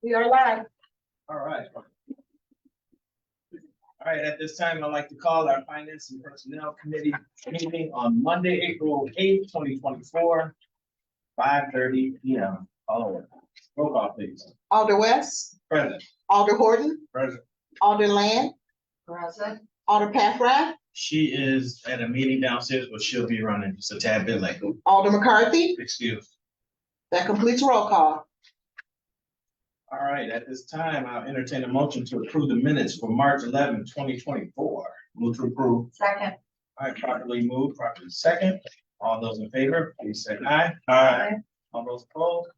We are live. All right. All right, at this time, I'd like to call our Finance and Personnel Committee meeting on Monday, April 8th, 2024, 5:30 p.m. All over. Roll call, please. Alder West, Present. Alder Horton, Present. Alder Land, present. Alder Pathrak, She is at a meeting downstairs, but she'll be running just a tad bit late. Alder McCarthy. Excuse. That completes roll call. All right, at this time, I'll entertain a motion to approve the minutes for March 11th, 2024. Move to approve. Second. All right, properly moved, properly second. All those in favor, please say aye. Aye. All those opposed?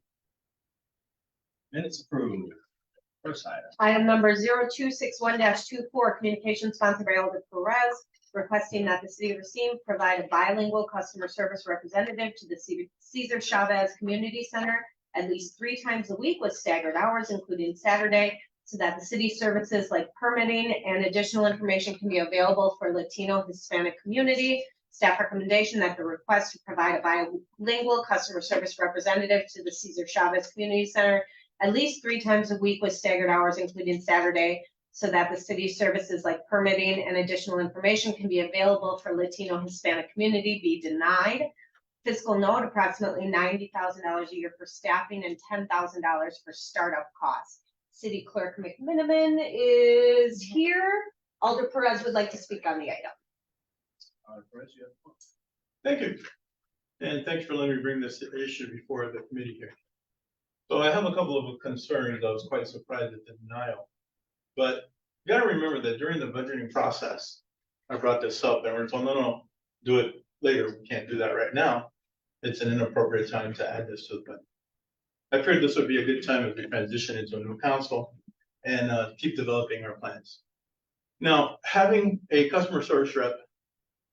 Minutes approved. First item. Item number 0261-24, communication sponsored by Alder Perez, requesting that the city of Racine provide a bilingual customer service representative to the Cesar Chavez Community Center at least 3 times a week with staggered hours, including Saturday, so that the city services like permitting and additional information can be available for Latino Hispanic community. Staff recommendation that the request to provide a bilingual customer service representative to the Cesar Chavez Community Center at least 3 times a week with staggered hours, including Saturday, so that the city services like permitting and additional information can be available for Latino Hispanic community be denied. Fiscal note, approximately $90,000 a year for staffing and $10,000 for startup costs. City Clerk McMiniman is here. Alder Perez would like to speak on the item. Thank you. And thanks for letting me bring this issue before the committee here. So I have a couple of concerns. I was quite surprised at the denial. But you gotta remember that during the budgeting process, I brought this up and we're told, no, do it later. We can't do that right now. It's an inappropriate time to add this to the budget. I figured this would be a good time as we transition into a new council and keep developing our plans. Now, having a customer service rep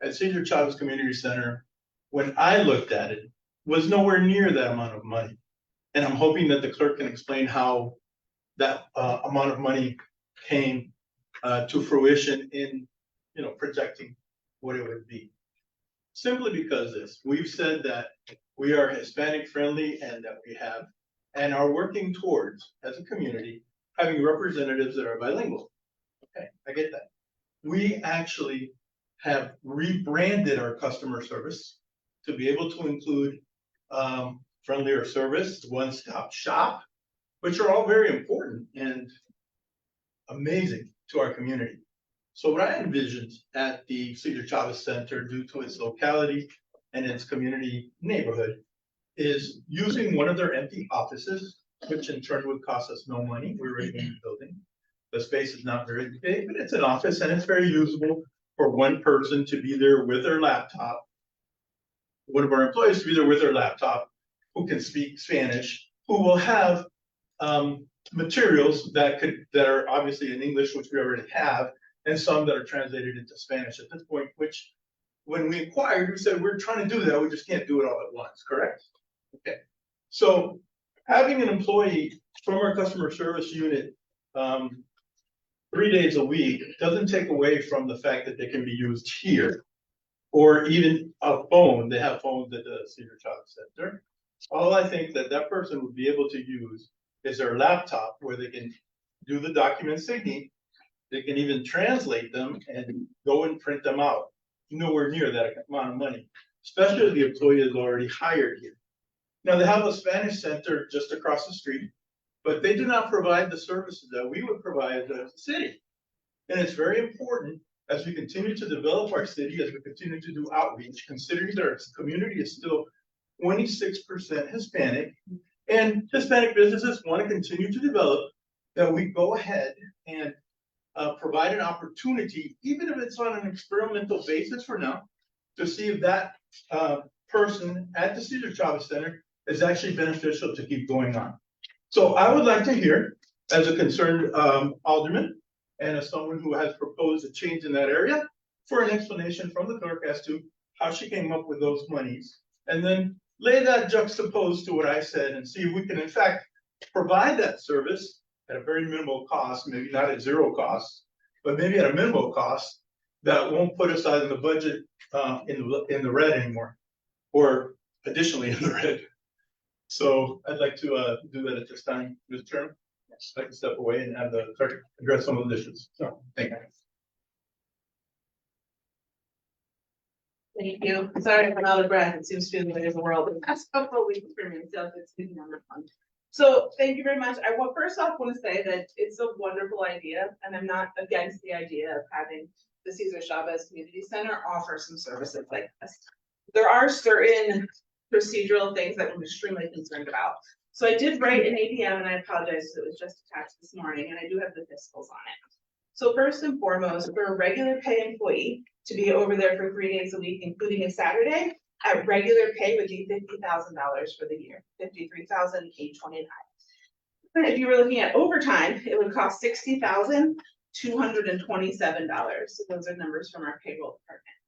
at Cesar Chavez Community Center, when I looked at it, was nowhere near that amount of money. And I'm hoping that the clerk can explain how that amount of money came to fruition in, projecting what it would be. Simply because we've said that we are Hispanic friendly and that we have and are working towards, as a community, having representatives that are bilingual. Okay, I get that. We actually have rebranded our customer service to be able to include friendlier service, one-stop shop, which are all very important and amazing to our community. So what I envisioned at the Cesar Chavez Center, due to its locality and its community neighborhood, is using one of their empty offices, which in turn would cost us no money. We're already in the building. The space is not very big, but it's an office and it's very usable for one person to be there with their laptop. One of our employees to be there with their laptop, who can speak Spanish, who will have materials that are obviously in English, which we already have, and some that are translated into Spanish at this point, which when we inquired, we said, we're trying to do that, we just can't do it all at once, correct? Okay, so having an employee from our customer service unit 3 days a week doesn't take away from the fact that they can be used here, or even a phone. They have phones at the Cesar Chavez Center. All I think that person would be able to use is their laptop, where they can do the documents they need. They can even translate them and go and print them out. Nowhere near that amount of money, especially if the employee is already hired here. Now, they have a Spanish center just across the street, but they do not provide the services that we would provide as a city. And it's very important as we continue to develop our city, as we continue to do outreach, considering that our community is still 26% Hispanic, and Hispanic businesses want to continue to develop, that we go ahead and provide an opportunity, even if it's on an experimental basis for now, to see if that person at the Cesar Chavez Center is actually beneficial to keep going on. So I would like to hear, as a concerned alderman and as someone who has proposed a change in that area, for an explanation from the clerk as to how she came up with those monies, and then lay that juxtaposed to what I said and see if we can in fact provide that service at a very minimal cost, maybe not at zero cost, but maybe at a minimal cost that won't put us out of the budget in the red anymore, or additionally in the red. So I'd like to do that at this time, Mr. Chairman. Yes. I can step away and have the clerk address some of the issues. So, thank you. Thank you. Sorry if I'm out of breath. It seems to be the way of the world. The past couple of weeks for me, so it's been number fun. So thank you very much. I want first off want to say that it's a wonderful idea, and I'm not against the idea of having the Cesar Chavez Community Center offer some services like this. There are certain procedural things that I'm extremely concerned about. So I did write an ADM, and I apologize, it was just attached this morning, and I do have the fiscals on it. So first and foremost, for a regular pay employee to be over there for 3 days a week, including a Saturday, at regular pay would be $50,000 for the year, $53,829. If you were looking at overtime, it would cost $60,227. So those are numbers from our payroll department.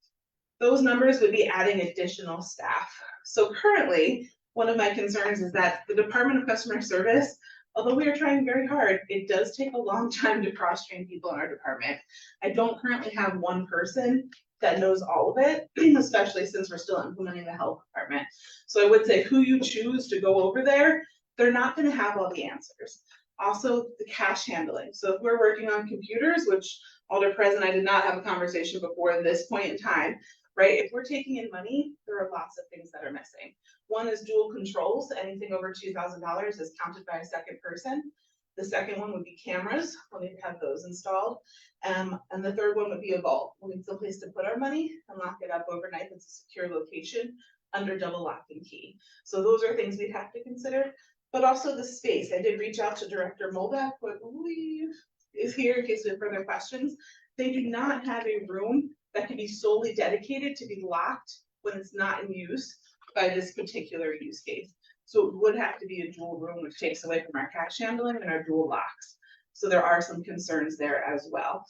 Those numbers would be adding additional staff. So currently, one of my concerns is that the Department of Customer Service, although we are trying very hard, it does take a long time to cross-train people in our department. I don't currently have one person that knows all of it, especially since we're still implementing the health department. So I would say who you choose to go over there, they're not gonna have all the answers. Also, the cash handling. So if we're working on computers, which Alder President, I did not have a conversation before this point in time, right? If we're taking in money, there are lots of things that are missing. One is dual controls. Anything over $2,000 is counted by a second person. The second one would be cameras. We'll need to have those installed. And the third one would be a vault. We'll need someplace to put our money and lock it up overnight. It's a secure location under double lock and key. So those are things we'd have to consider, but also the space. I did reach out to Director Moldak, who I believe is here in case we have further questions. They do not have a room that can be solely dedicated to be locked when it's not in use by this particular use case. So it would have to be a dual room, which takes away from our cash handling and our dual locks. So there are some concerns there as well.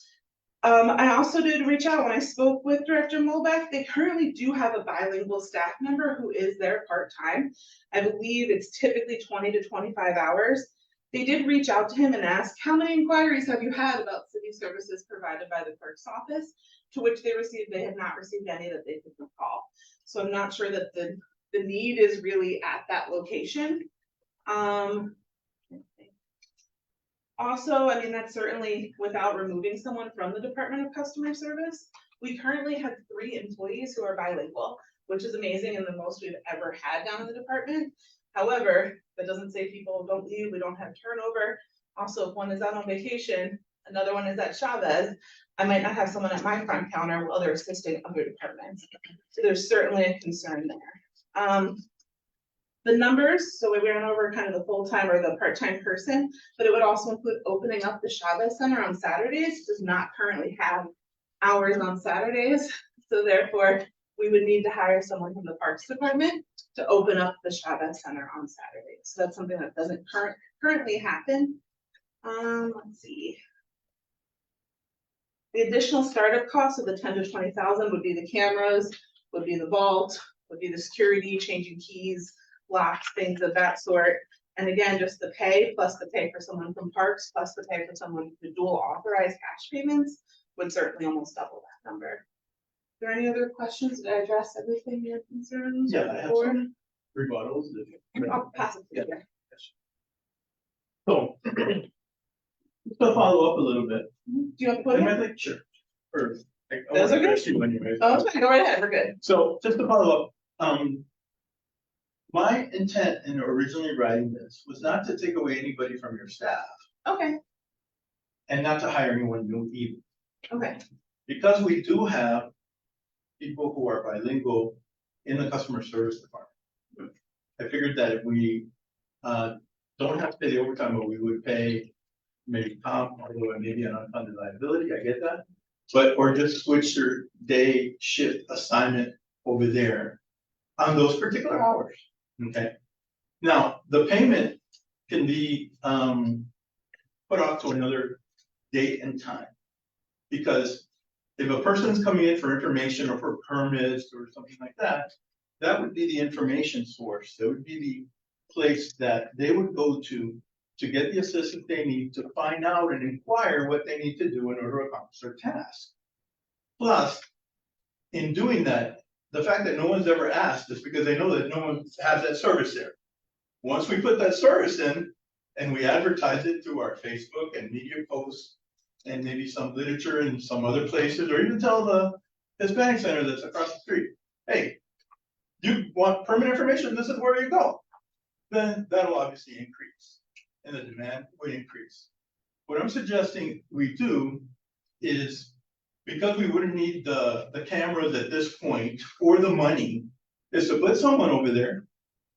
I also did reach out when I spoke with Director Molbeck. They currently do have a bilingual staff member who is there part-time. I believe it's typically 20 to 25 hours. They did reach out to him and ask, how many inquiries have you had about city services provided by the clerk's office? To which they had not received any that they could recall. So I'm not sure that the need is really at that location. Also, I mean, that's certainly without removing someone from the Department of Customer Service. We currently have 3 employees who are bilingual, which is amazing and the most we've ever had down in the department. However, that doesn't say people don't leave, we don't have turnover. Also, if one is out on vacation, another one is at Chavez, I might not have someone at my front counter while they're assisting other departments. So there's certainly a concern there. The numbers, so we ran over kind of the full-time or the part-time person, but it would also include opening up the Chavez Center on Saturdays. Does not currently have hours on Saturdays. So therefore, we would need to hire someone from the Parks Department to open up the Chavez Center on Saturdays. So that's something that doesn't currently happen. Let's see. The additional startup costs of the 10 to 20,000 would be the cameras, would be the vault, would be the security, changing keys, locks, things of that sort. And again, just the pay plus the pay for someone from Parks plus the pay for someone to dual authorized cash payments would certainly almost double that number. Are there any other questions? Did I address everything your concerns? Yeah, I have Or- some rebuttals. I'll pass it to you. So, just to follow up a little bit. Do you want to put it? Sure. Or, Those are good. Anyways. Oh, it's fine. Go right ahead. We're good. So just to follow up, my intent in originally writing this was not to take away anybody from your staff Okay. and not to hire anyone new either. Okay. Because we do have people who are bilingual in the customer service department. I figured that if we don't have to pay the overtime, but we would pay maybe comp, although maybe an unfunded liability, I get that. But, or just switch your day shift assignment over there on those particular hours, okay? Now, the payment can be put off to another date and time. Because if a person's coming in for information or for permits or something like that, that would be the information source. That would be the place that they would go to get the assistance they need to find out and inquire what they need to do in order to accomplish their task. Plus, in doing that, the fact that no one's ever asked is because they know that no one has that service there. Once we put that service in, and we advertise it through our Facebook and media posts, and maybe some literature in some other places, or even tell the Hispanic Center that's across the street, hey, you want permanent information, this is where you go. Then that'll obviously increase, and the demand would increase. What I'm suggesting we do is, because we wouldn't need the cameras at this point or the money, is to put someone over there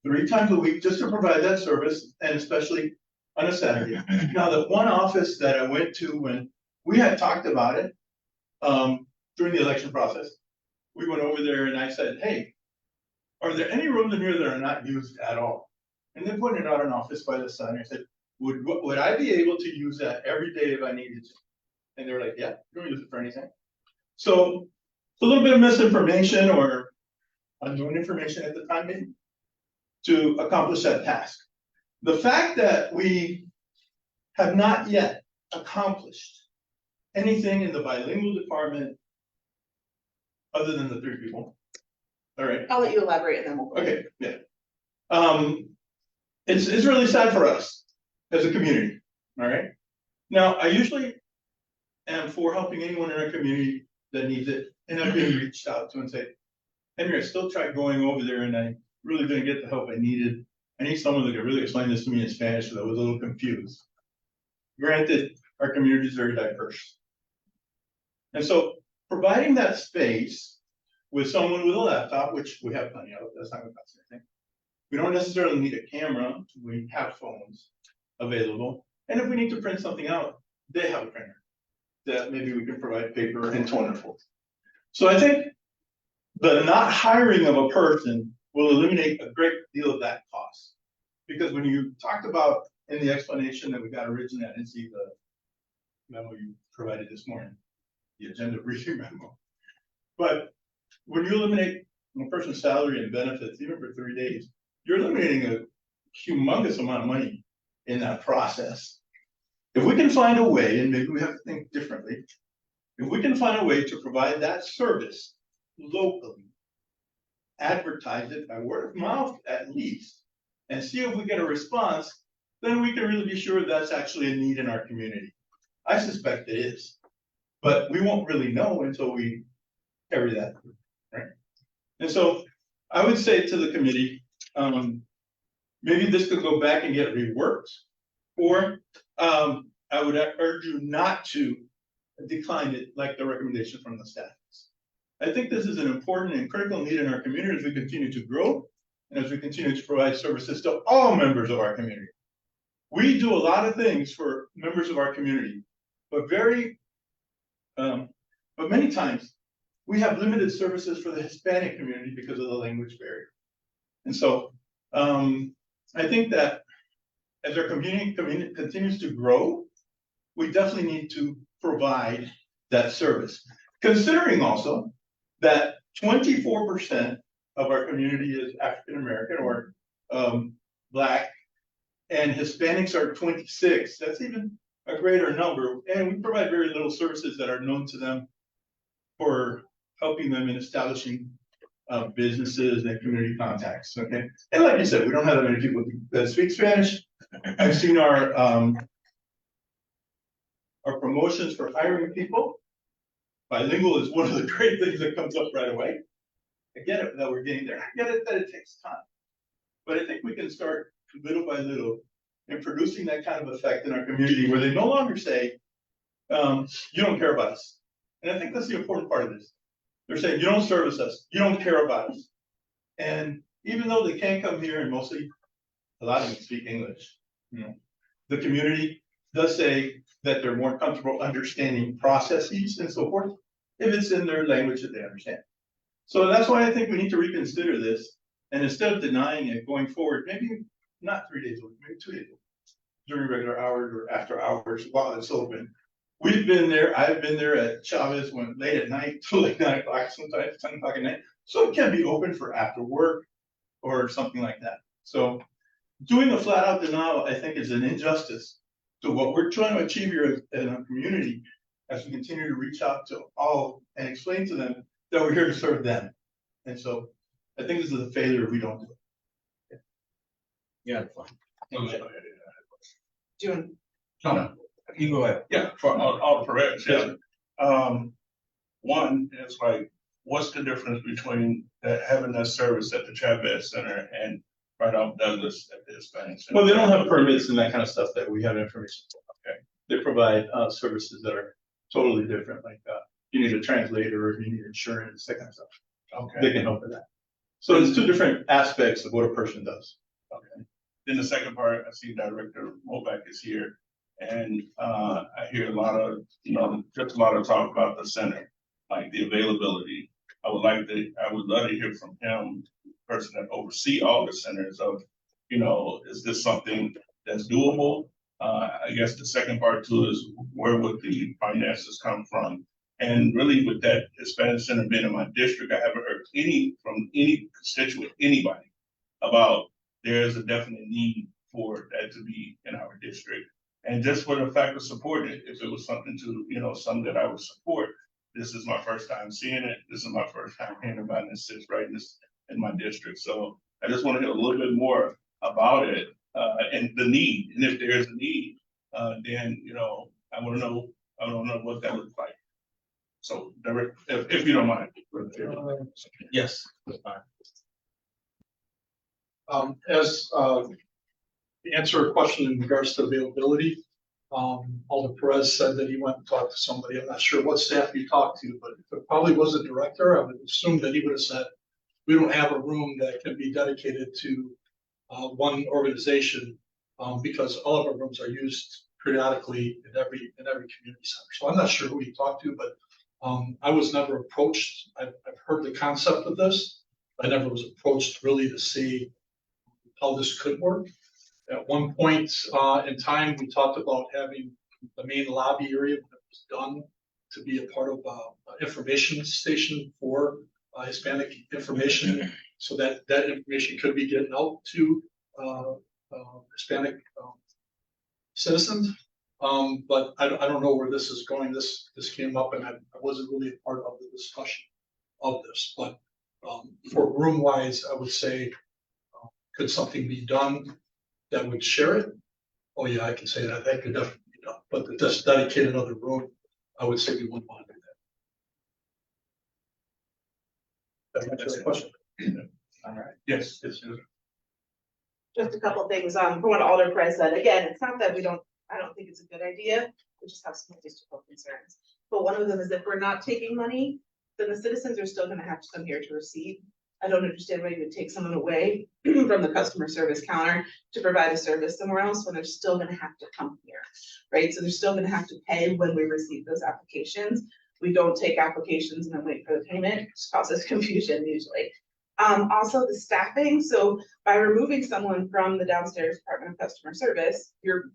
3 times a week just to provide that service, and especially on a Saturday. Now, the one office that I went to when we had talked about it, during the election process, we went over there and I said, hey, are there any rooms in here that are not used at all? And they pointed out an office by the sun. I said, would I be able to use that every day if I needed to? And they were like, yeah, you don't use it for anything. So it's a little bit of misinformation or unknown information at the time maybe to accomplish that task. The fact that we have not yet accomplished anything in the bilingual department other than the 3 people. All right. I'll let you elaborate and then we'll. Okay, yeah. It's really sad for us as a community, all right? Now, I usually am for helping anyone in our community that needs it, and I've been reached out to and say, Henry, I still tried going over there and I really didn't get the help I needed. I need someone that could really explain this to me in Spanish, because I was a little confused. Granted, our community is very diverse. And so providing that space with someone with a laptop, which we have plenty of, that's not gonna cost anything. We don't necessarily need a camera, we have phones available. And if we need to print something out, they have a printer that maybe we can provide paper and toner for. So I think the not hiring of a person will eliminate a great deal of that cost. Because when you talked about in the explanation that we got originally, I didn't see the memo you provided this morning, the agenda briefing memo. But when you eliminate a person's salary and benefits, even for 3 days, you're eliminating a humongous amount of money in that process. If we can find a way, and maybe we have to think differently, if we can find a way to provide that service locally, advertise it by word of mouth at least, and see if we get a response, then we can really be sure that's actually a need in our community. I suspect it is, but we won't really know until we carry that through, right? And so I would say to the committee, maybe this could go back and get reworked, or I would urge you not to decline it like the recommendation from the staff is. I think this is an important and critical need in our community as we continue to grow and as we continue to provide services to all members of our community. We do a lot of things for members of our community, but many times we have limited services for the Hispanic community because of the language barrier. And so I think that as our community continues to grow, we definitely need to provide that service. Considering also that 24% of our community is African American or Black, and Hispanics are 26. That's even a greater number. And we provide very little services that are known to them for helping them in establishing businesses and community contacts, okay? And like you said, we don't have that many people that speak Spanish. I've seen our promotions for hiring people. Bilingual is one of the great things that comes up right away. I get it that we're getting there. I get it that it takes time. But I think we can start little by little in producing that kind of effect in our community where they no longer say, you don't care about us. And I think that's the important part of this. They're saying, you don't service us, you don't care about us. And even though they can't come here and mostly a lot of them speak English, you know, the community does say that they're more comfortable understanding processes and so forth if it's in their language that they understand. So that's why I think we need to reconsider this. And instead of denying it going forward, maybe not 3 days a week, maybe 2 days a week, during regular hours or after hours while it's open. We've been there, I've been there at Chavez when late at night till like 9 o'clock, sometimes 10 o'clock at night. So it can be open for after work or something like that. So doing a flat out denial, I think, is an injustice to what we're trying to achieve here in our community as we continue to reach out to all and explain to them that we're here to serve them. And so I think this is a failure if we don't do it. Yeah. June. No, you go ahead. Yeah, for all the Perez, yeah. One is like, what's the difference between having that service at the Chavez Center and right off Douglas at the Hispanic Center? Well, they don't have permits and that kind of stuff that we have information for. Okay. They provide, services that are totally different, like, you need a translator, or you need insurance, that kind of stuff. Okay. They can help with that. So it's two different aspects of what a person does. Okay. Then the second part, I see Director Moback is here, and I hear a lot of, just a lot of talk about the center, like the availability. I would love to hear from him, the person that oversee all the centers of, is this something that's doable? I guess the second part too is where would the finances come from? And really with that Hispanic Center being in my district, I haven't heard from any constituent, anybody about there's a definite need for that to be in our district. And just for the fact of supporting it, if it was something to, something that I would support, this is my first time seeing it. This is my first time hearing about it. It sits right in my district. So I just want to hear a little bit more about it and the need. And if there's a need, then, I want to know what that looks like. So, if you don't mind. Yes. As to answer a question in regards to availability, Alder Perez said that he went and talked to somebody. I'm not sure what staff he talked to, but if it probably was a director, I would assume that he would have said, we don't have a room that can be dedicated to one organization, because all of our rooms are used periodically in every community center. So I'm not sure who he talked to, but I was never approached. I've heard the concept of this. I never was approached really to see how this could work. At one point in time, we talked about having the main lobby area that was done to be a part of an information station for Hispanic information, so that that information could be getting out to Hispanic citizens. But I don't know where this is going. This came up, and I wasn't really a part of the discussion of this. But for room wise, I would say, could something be done that would share it? Oh yeah, I can say that. That could definitely be done. But to just dedicate another room, I would say we wouldn't want to do that. That answers the question. All right. Yes. Just a couple things, from what Alder Perez said, again, it's not that I don't think it's a good idea, we just have some logistical concerns. But one of them is if we're not taking money, then the citizens are still gonna have to come here to receive. I don't understand why you would take someone away from the customer service counter to provide a service somewhere else when they're still gonna have to come here, right? So they're still gonna have to pay when we receive those applications. We don't take applications and then wait for the payment, which causes confusion usually. Also the staffing, so by removing someone from the downstairs Department of Customer Service, you're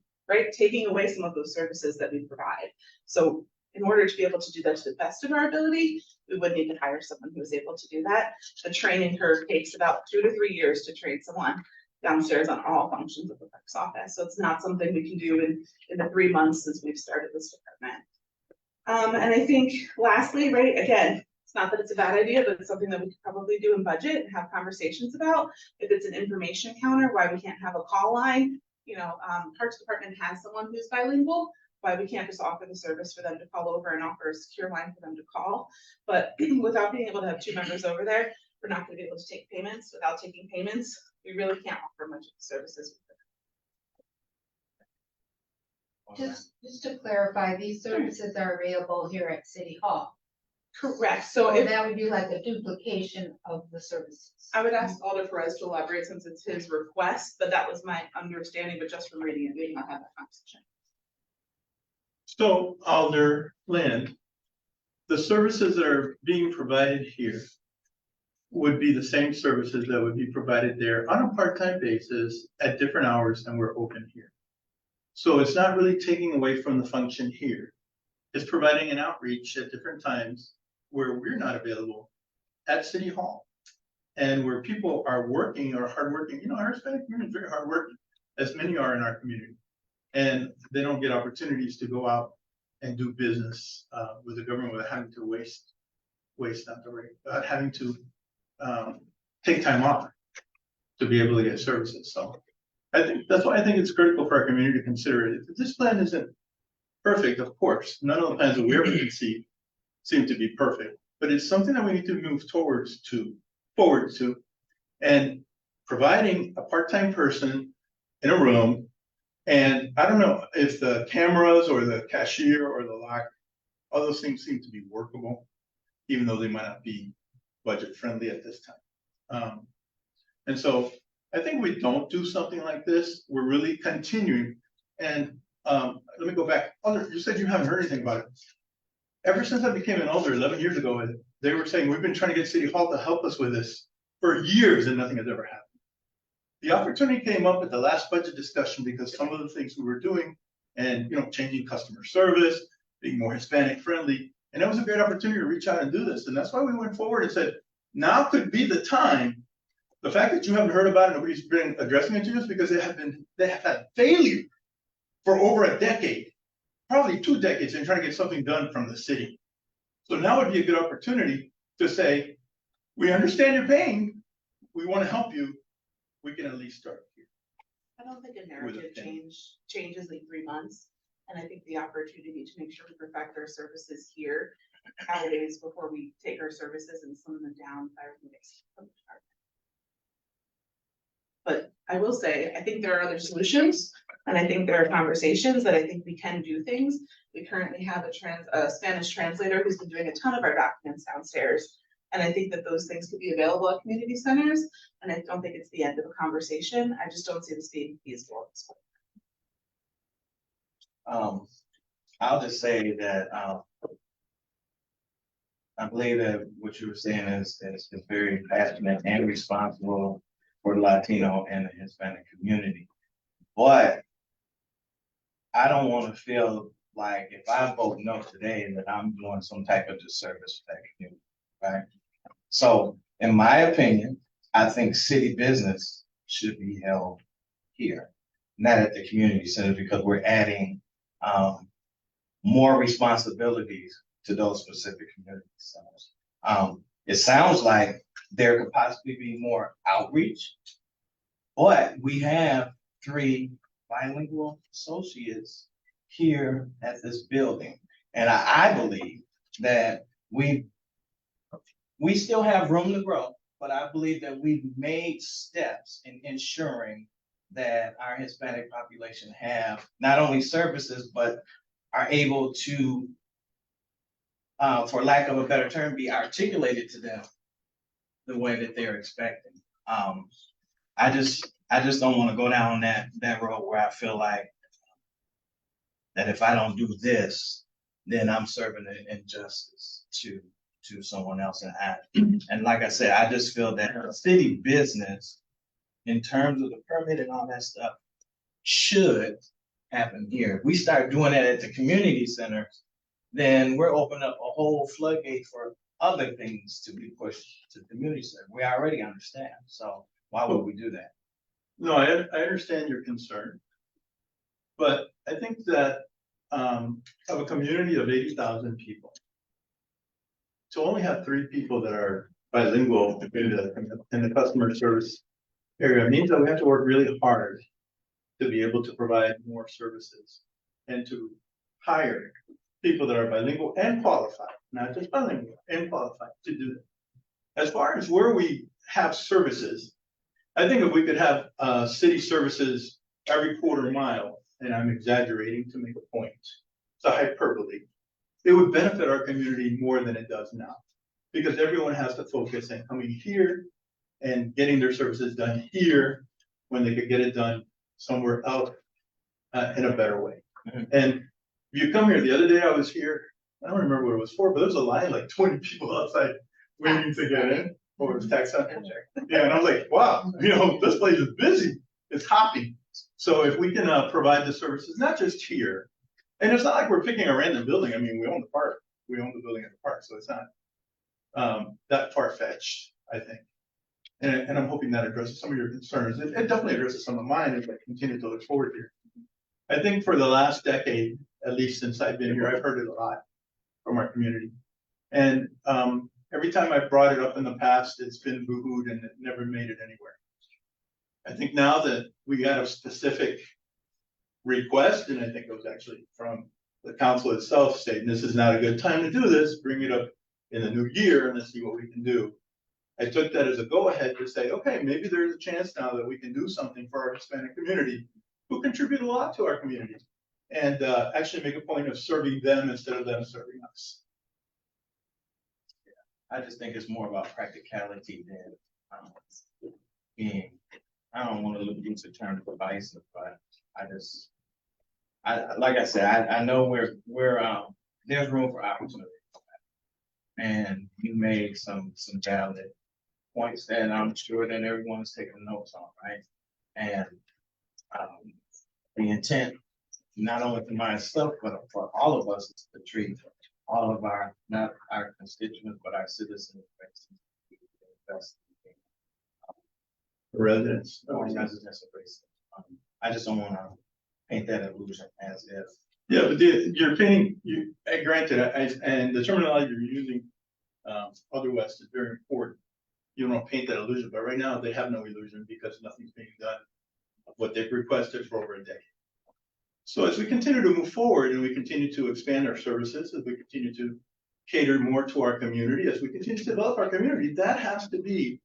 taking away some of those services that we provide. So in order to be able to do that to the best of our ability, we would need to hire someone who is able to do that. The training curve takes about 2 to 3 years to train someone downstairs on all functions of the clerk's office. So it's not something we can do in the 3 months since we've started this department. And I think lastly, again, it's not that it's a bad idea, but it's something that we could probably do in budget and have conversations about. If it's an information counter, why we can't have a call line. Parks Department has someone who's bilingual, why we can't just offer the service for them to call over and offer a secure line for them to call. But without being able to have 2 members over there, we're not gonna be able to take payments. Without taking payments, we really can't offer much of the services. Just to clarify, these services are available here at City Hall. Correct, So so if, that would be like a duplication of the services. I would ask Alder Perez to elaborate since it's his request, but that was my understanding, but just from reading it, we did not have that conversation. So Alder Lynn, the services that are being provided here would be the same services that would be provided there on a part-time basis at different hours than we're open here. So it's not really taking away from the function here. It's providing an outreach at different times where we're not available at City Hall. And where people are working or hardworking, our Hispanic community is very hardworking, as many are in our community. And they don't get opportunities to go out and do business with the government without having to without having to take time off to be able to get services. So I think, that's why I think it's critical for our community to consider it. If this plan isn't perfect, of course, none of the plans that we ever did see seem to be perfect, but it's something that we need to move forward to. And providing a part-time person in a room, and I don't know if the cameras or the cashier or the lock, all those things seem to be workable, even though they might not be budget friendly at this time. And so I think we don't do something like this, we're really continuing. And let me go back. Alder, you said you haven't heard anything about it. Ever since I became an alder 11 years ago, they were saying, we've been trying to get City Hall to help us with this for years and nothing has ever happened. The opportunity came up at the last budget discussion because some of the things we were doing and, changing customer service, being more Hispanic friendly. And that was a great opportunity to reach out and do this. And that's why we went forward and said, now could be the time. The fact that you haven't heard about it, nobody's been addressing it to us because they have had failure for over a decade, probably 2 decades in trying to get something done from the city. So now would be a good opportunity to say, we understand your pain. We want to help you. We can at least start here. I don't think a With a narrative thing. changes in 3 months. And I think the opportunity to make sure we perfect our services here nowadays before we take our services and slim them down. But I will say, I think there are other solutions, and I think there are conversations that I think we can do things. We currently have a Spanish translator who's been doing a ton of our documents downstairs. And I think that those things could be available at community centers, and I don't think it's the end of a conversation. I just don't see this being feasible at this point. I'll just say that, I believe that what you were saying is very passionate and responsible for the Latino and the Hispanic community. But I don't want to feel like if I vote no today, that I'm doing some type of disservice to that community, right? So in my opinion, I think city business should be held here, not at the community center, because we're adding more responsibilities to those specific community centers. It sounds like there could possibly be more outreach, but we have 3 bilingual associates here at this building. And I believe that we still have room to grow, but I believe that we've made steps in ensuring that our Hispanic population have not only services, but are able to, for lack of a better term, be articulated to them the way that they're expecting. I just don't want to go down that road where I feel like that if I don't do this, then I'm serving an injustice to someone else. And like I said, I just feel that city business, in terms of the permit and all that stuff, should happen here. If we start doing that at the community centers, then we're opening up a whole floodgate for other things to be pushed to the community center. We already understand, so why would we do that? No, I understand your concern. But I think that of a community of 80,000 people, to only have 3 people that are bilingual in the customer service area means that we have to work really hard to be able to provide more services and to hire people that are bilingual and qualified, not just bilingual, and qualified to do that. As far as where we have services, I think if we could have city services every quarter mile, and I'm exaggerating to make a point, it's a hyperbole, it would benefit our community more than it does now. Because everyone has to focus on coming here and getting their services done here when they could get it done somewhere else in a better way. Mhm. And if you come here, the other day I was here, I don't remember what it was for, but there was a line like 20 people outside waiting to get in, or it was tax hunter. Yeah, and I was like, wow, this place is busy, it's hopping. So if we can provide the services, not just here, and it's not like we're picking a random building. I mean, we own the park, we own the building at the park, so it's not that far-fetched, I think. And I'm hoping that addresses some of your concerns. It definitely addresses some of mine as I continue to look forward here. I think for the last decade, at least since I've been here, I've heard it a lot from our community. And every time I brought it up in the past, it's been boo-hooed and it never made it anywhere. I think now that we got a specific request, and I think it was actually from the council itself stating this is not a good time to do this, bring it up in the new year and let's see what we can do. I took that as a go-ahead to say, okay, maybe there's a chance now that we can do something for our Hispanic community who contribute a lot to our community and actually make a point of serving them instead of them serving us. I just think it's more about practicality than, being, I don't wanna use the term divisive, but like I said, I know there's room for opportunity. And you made some valid points that I'm sure that everyone's taking notes on, right? And, the intent, not only for myself, but for all of us, is to treat all of our, not our constituents, but our citizens. Residents. Residents of race. I just don't wanna paint that illusion as if. Yeah, but you're painting, granted, and the terminology you're using, other West is very important. You don't paint that illusion, but right now they have no illusion because nothing's being done of what they've requested for over a decade. So as we continue to move forward and we continue to expand our services, as we continue to cater more to our community, as we continue to develop our community, that has to be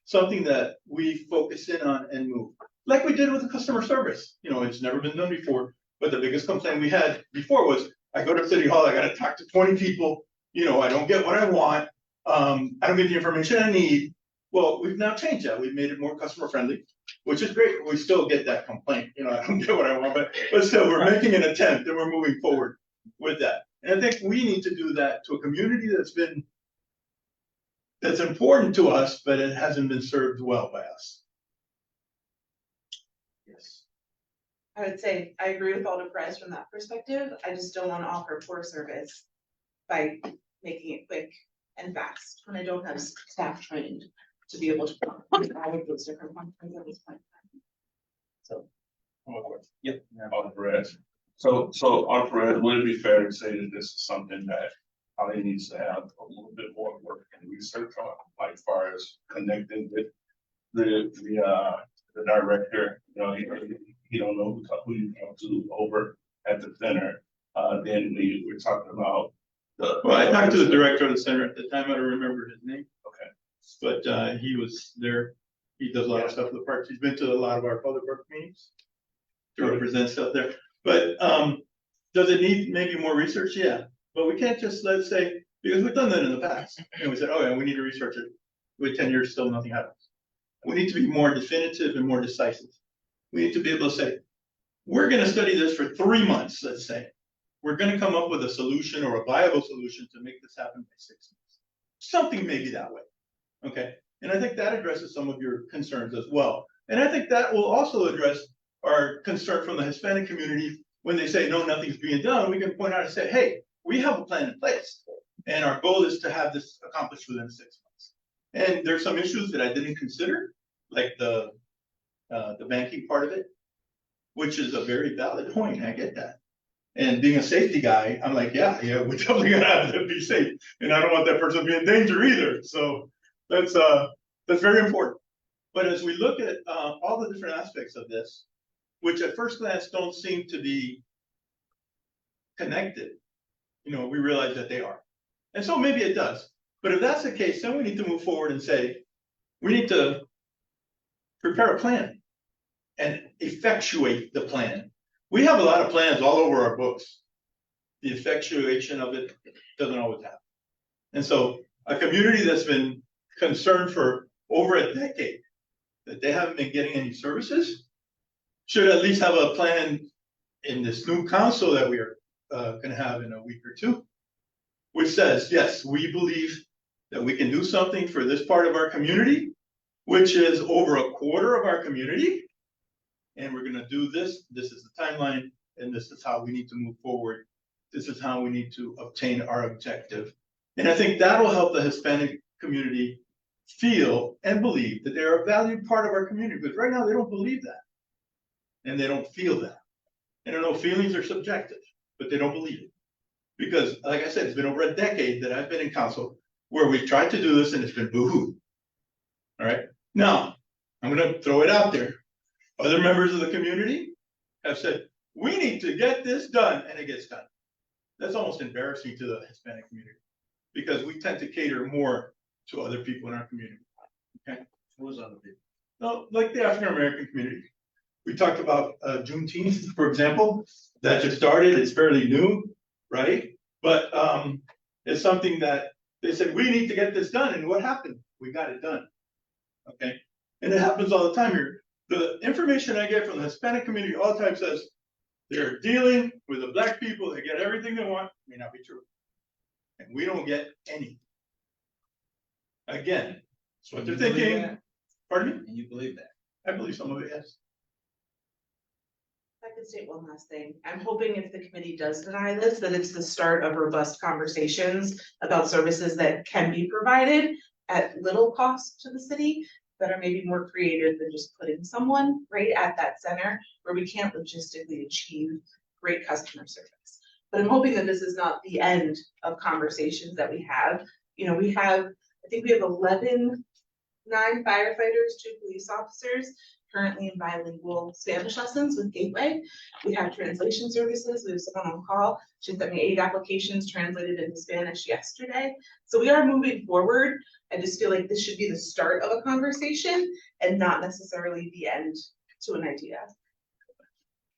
something that we focus in on and move. Like we did with the customer service. You know, it's never been done before, but the biggest complaint we had before was, I go to City Hall, I gotta talk to 20 people, you know, I don't get what I want. I don't get the information I need. Well, we've now changed that. We've made it more customer friendly, which is great. We still get that complaint, you know, I don't get what I want, but still, we're making an attempt and we're moving forward with that. And I think we need to do that to a community that's important to us, but it hasn't been served well by us. Yes. I would say I agree with Alder Perez from that perspective. I just don't want to offer poor service by making it quick and fast when I don't have staff trained to be able to provide those different functions at this point. So. Yep. On Perez. So on Perez, would it be fair to say that this is something that probably needs to have a little bit more work and research on, like as far as connecting with the director, you know, he don't know who you talk to over at the center. Then we're talking about Well, I talked to the director of the center at the time. I don't remember his name. Okay. But he was there. He does a lot of stuff with the parks. He's been to a lot of our public work meetings to represent stuff there. But does it need maybe more research? Yeah. But we can't just, let's say, because we've done that in the past. And we said, oh yeah, we need to research it. With 10 years, still nothing happens. We need to be more definitive and more decisive. We need to be able to say, we're gonna study this for 3 months, let's say. We're gonna come up with a solution or a viable solution to make this happen by 6 months. Something maybe that way, okay? And I think that addresses some of your concerns as well. And I think that will also address our concern from the Hispanic community when they say, no, nothing's being done. We can point out and say, hey, we have a plan in place. And our goal is to have this accomplished within 6 months. And there's some issues that I didn't consider, like the banking part of it, which is a very valid point. I get that. And being a safety guy, I'm like, yeah, we're definitely gonna have to be safe. And I don't want that person to be in danger either. So that's very important. But as we look at all the different aspects of this, which at first glance don't seem to be connected, you know, we realize that they are. And so maybe it does. But if that's the case, then we need to move forward and say, we need to prepare a plan and effectuate the plan. We have a lot of plans all over our books. The effectuation of it doesn't always happen. And so a community that's been concerned for over a decade that they haven't been getting any services should at least have a plan in this new council that we are going to have in a week or two, which says, yes, we believe that we can do something for this part of our community, which is over a quarter of our community. And we're going to do this. This is the timeline, and this is how we need to move forward. This is how we need to obtain our objective. And I think that will help the Hispanic community feel and believe that they're a valued part of our community, because right now they don't believe that. And they don't feel that. And I know feelings are subjective, but they don't believe it. Because like I said, it's been over a decade that I've been in council where we've tried to do this and it's been boo-hoo. All right. Now, I'm gonna throw it out there. Other members of the community have said, we need to get this done, and it gets done. That's almost embarrassing to the Hispanic community, because we tend to cater more to other people in our community. Okay, Who's other people? no, like the African American community. We talked about Juneteenth, for example, that just started, it's fairly new, right? But it's something that they said, we need to get this done, and what happened? We got it done. Okay, and it happens all the time here. The information I get from the Hispanic community all the time says they're dealing with the black people, they get everything they want, may not be true. And we don't get any. Again, that's what they're You believe thinking. that? Pardon me? And you believe that? I believe some of it, yes. If I could state one last thing, I'm hoping if the committee does deny this, that it's the start of robust conversations about services that can be provided at little cost to the city, that are maybe more creative than just putting someone right at that center where we can't logistically achieve great customer service. But I'm hoping that this is not the end of conversations that we have. You know, we have, I think we have 9 firefighters, 2 police officers currently in bilingual Spanish lessons with Gateway. We have translation services. We have someone on call. She sent me 8 applications translated into Spanish yesterday. So we are moving forward. I just feel like this should be the start of a conversation and not necessarily the end to an idea.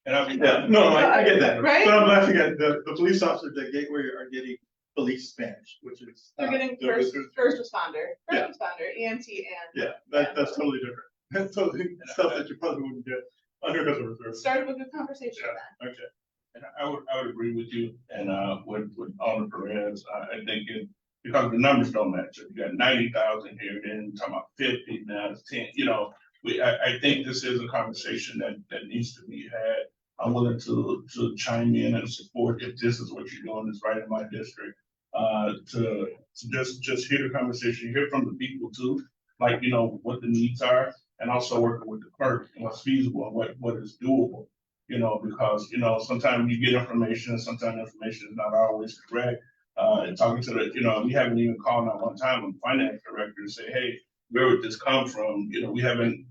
And I'll be. Yeah, no, I get that. Right? But I'm laughing at the police officers at Gateway are getting police Spanish, which is. They're getting they're- first responder, Yeah. EMT and. Yeah, that's totally different. That's totally stuff that you probably wouldn't get under the reserve. Started with a conversation then. Okay. And I would agree with you, and with Alder Perez, I think because the numbers don't match. You got 90,000 here, then talking about 50, now it's 10, you know, I think this is a conversation that needs to be had. I'm willing to chime in and support if this is what you're doing, is right in my district. To just hear the conversation, hear from the people too, like, you know, what the needs are, and also working with the clerk and what's feasible and what is doable. You know, because, you know, sometimes you get information, sometimes information is not always correct. And talking to the, you know, we haven't even called out one time on the finance director to say, hey, where would this come from? You know, we haven't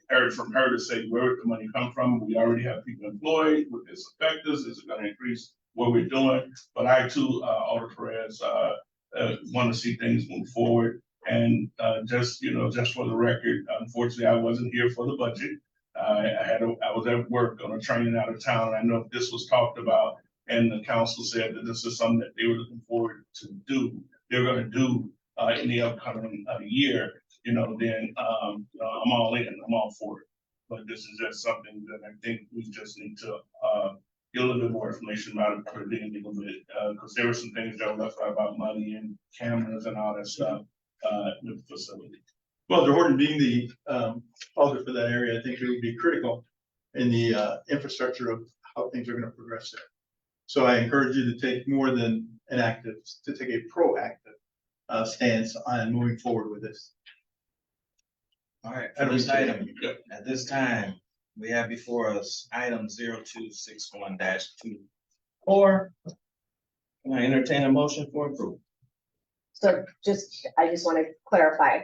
heard from her to say, where would the money come from? We already have people employed. Would this affect us? Is it going to increase what we're doing? But I too, Alder Perez, want to see things move forward. And just, you know, just for the record, unfortunately, I wasn't here for the budget. I was at work on a training out of town. I know if this was talked about and the council said that this is something that they were looking forward to do, they're going to do in the upcoming year, you know, then I'm all in, I'm all for it. But this is just something that I think we just need to get a little bit more information about it, put it in a little bit, because there were some things that were left out about money and cameras and all that stuff with the facility. Well, DeHorton being the alder for that area, I think it would be critical in the infrastructure of how things are going to progress there. So I encourage you to take more than an active, to take a proactive stance on moving forward with this. All right, for this item, at this time, we have before us item 0261-24. Can I entertain a motion for approval? So I just want to clarify,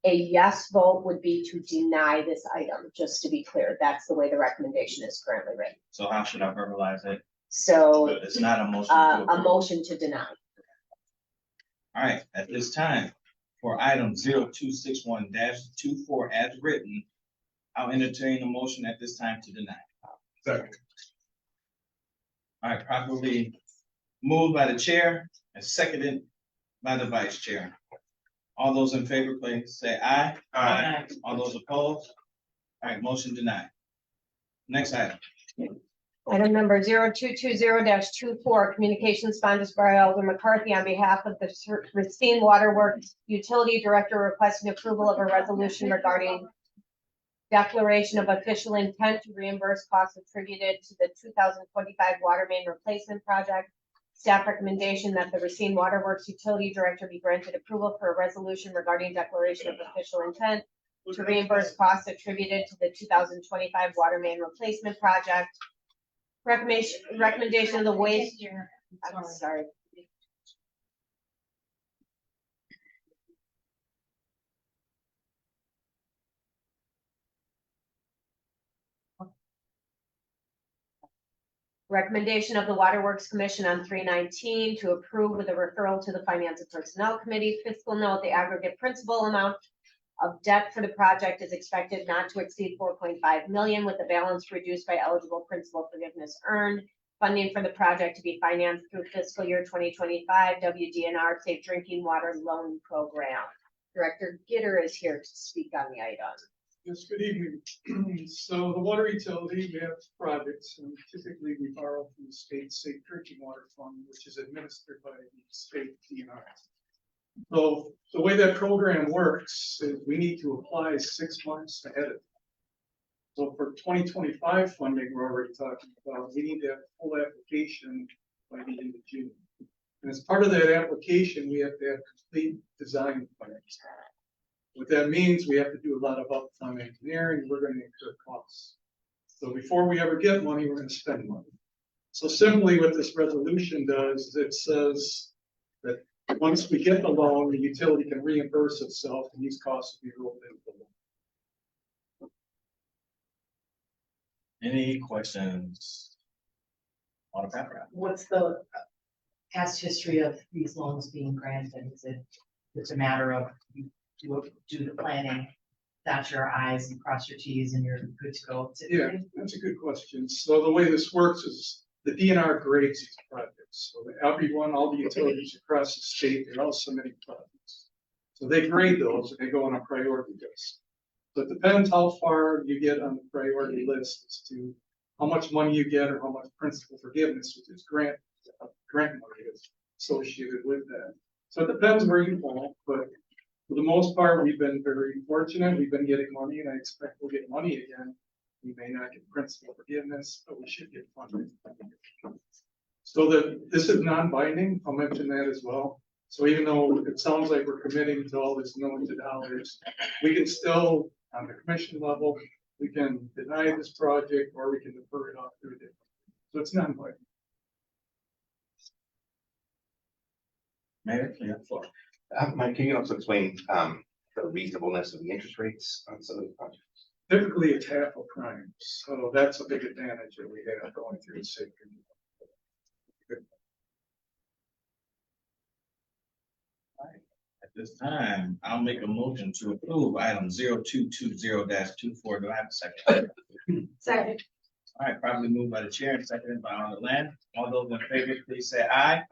a yes vote would be to deny this item, just to be clear. That's the way the recommendation is currently written. So how should I verbalize it? So, It's not a motion to a approve. motion to deny. All right, at this time, for item 0261-24 as written, I'll entertain a motion at this time to deny. Second. All right, properly moved by the chair and seconded by the vice chair. All those in favor, please say aye. Aye. All those opposed? All right, motion denied. Next item. Item number 0220-24, communications sponsored by Alder McCarthy on behalf of the Racine Waterworks Utility Director requesting approval of a resolution regarding declaration of official intent to reimburse costs attributed to the 2025 water main replacement project. Staff recommendation that the Racine Waterworks Utility Director be granted approval for a resolution regarding declaration of official intent to reimburse costs attributed to the 2025 water main replacement project. Recommendation of the waste. I'm sorry. Recommendation of the Waterworks Commission on 319 to approve with a referral to the Finance and Personnel Committee. Fiscal note, the aggregate principal amount of debt for the project is expected not to exceed 4.5 million, with the balance reduced by eligible principal forgiveness earned. Funding for the project to be financed through fiscal year 2025 WDNR Safe Drinking Water Loan Program. Director Gitter is here to speak on the item. Yes, good evening. So the water utility, we have projects, and typically we borrow from the state safe drinking water fund, which is administered by the state DNR. So the way that program works is we need to apply 6 months ahead of time. So for 2025 funding, we're already talking about, we need to have full application by the end of June. And as part of that application, we have to have complete design plans. What that means, we have to do a lot of upfront engineering, we're gonna incur costs. So before we ever get money, we're gonna spend money. So simply what this resolution does is it says that once we get the loan, the utility can reimburse itself and these costs will be rolled into the loan. Any questions? On the Pat Brown? What's the past history of these loans being granted? Is it, it's a matter of you do the planning, dot your i's and cross your t's and you're good to go? Yeah, that's a good question. So the way this works is the DNR grades these projects. So everyone, all the utilities across the state, they're all submitting projects. So they grade those and they go on a priority list. So it depends how far you get on the priority list as to how much money you get or how much principal forgiveness, which is grant money is associated with that. So it depends where you fall, but for the most part, we've been very fortunate. We've been getting money and I expect we'll get money again. We may not get principal forgiveness, but we should get funding. So this is non-binding. I'll mention that as well. So even though it sounds like we're committing to all this millions of dollars, we can still, on the commission level, we can deny this project or we can defer it off to a different. So it's non-binding. Mayor, yeah, floor. Mike, can you also explain the reasonableness of the interest rates on some of the projects? Typically, it's half a prime, so that's a big advantage that we have going through the state. At this time, I'll make a motion to approve item 0220-24. Do I have a second? Second. All right, probably moved by the chair and seconded by Alderman Land. All those in favor, please say aye.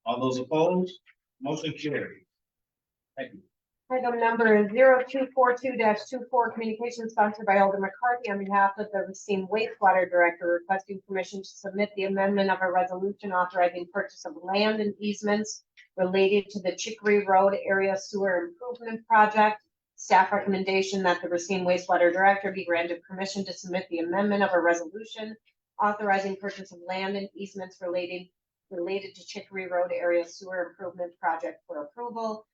All those opposed, motion carried. Thank you. Item number 0242-24, communication sponsored by Alder McCarthy on behalf of the Racine wastewater director requesting permission to submit the amendment of a resolution authorizing purchase of land and easements related to the Chicory Road Area Sewer Improvement Project. Staff recommendation that the Racine wastewater director be granted permission to submit the amendment of a resolution authorizing purchase of land and easements related to Chicory Road Area Sewer Improvement Project for approval.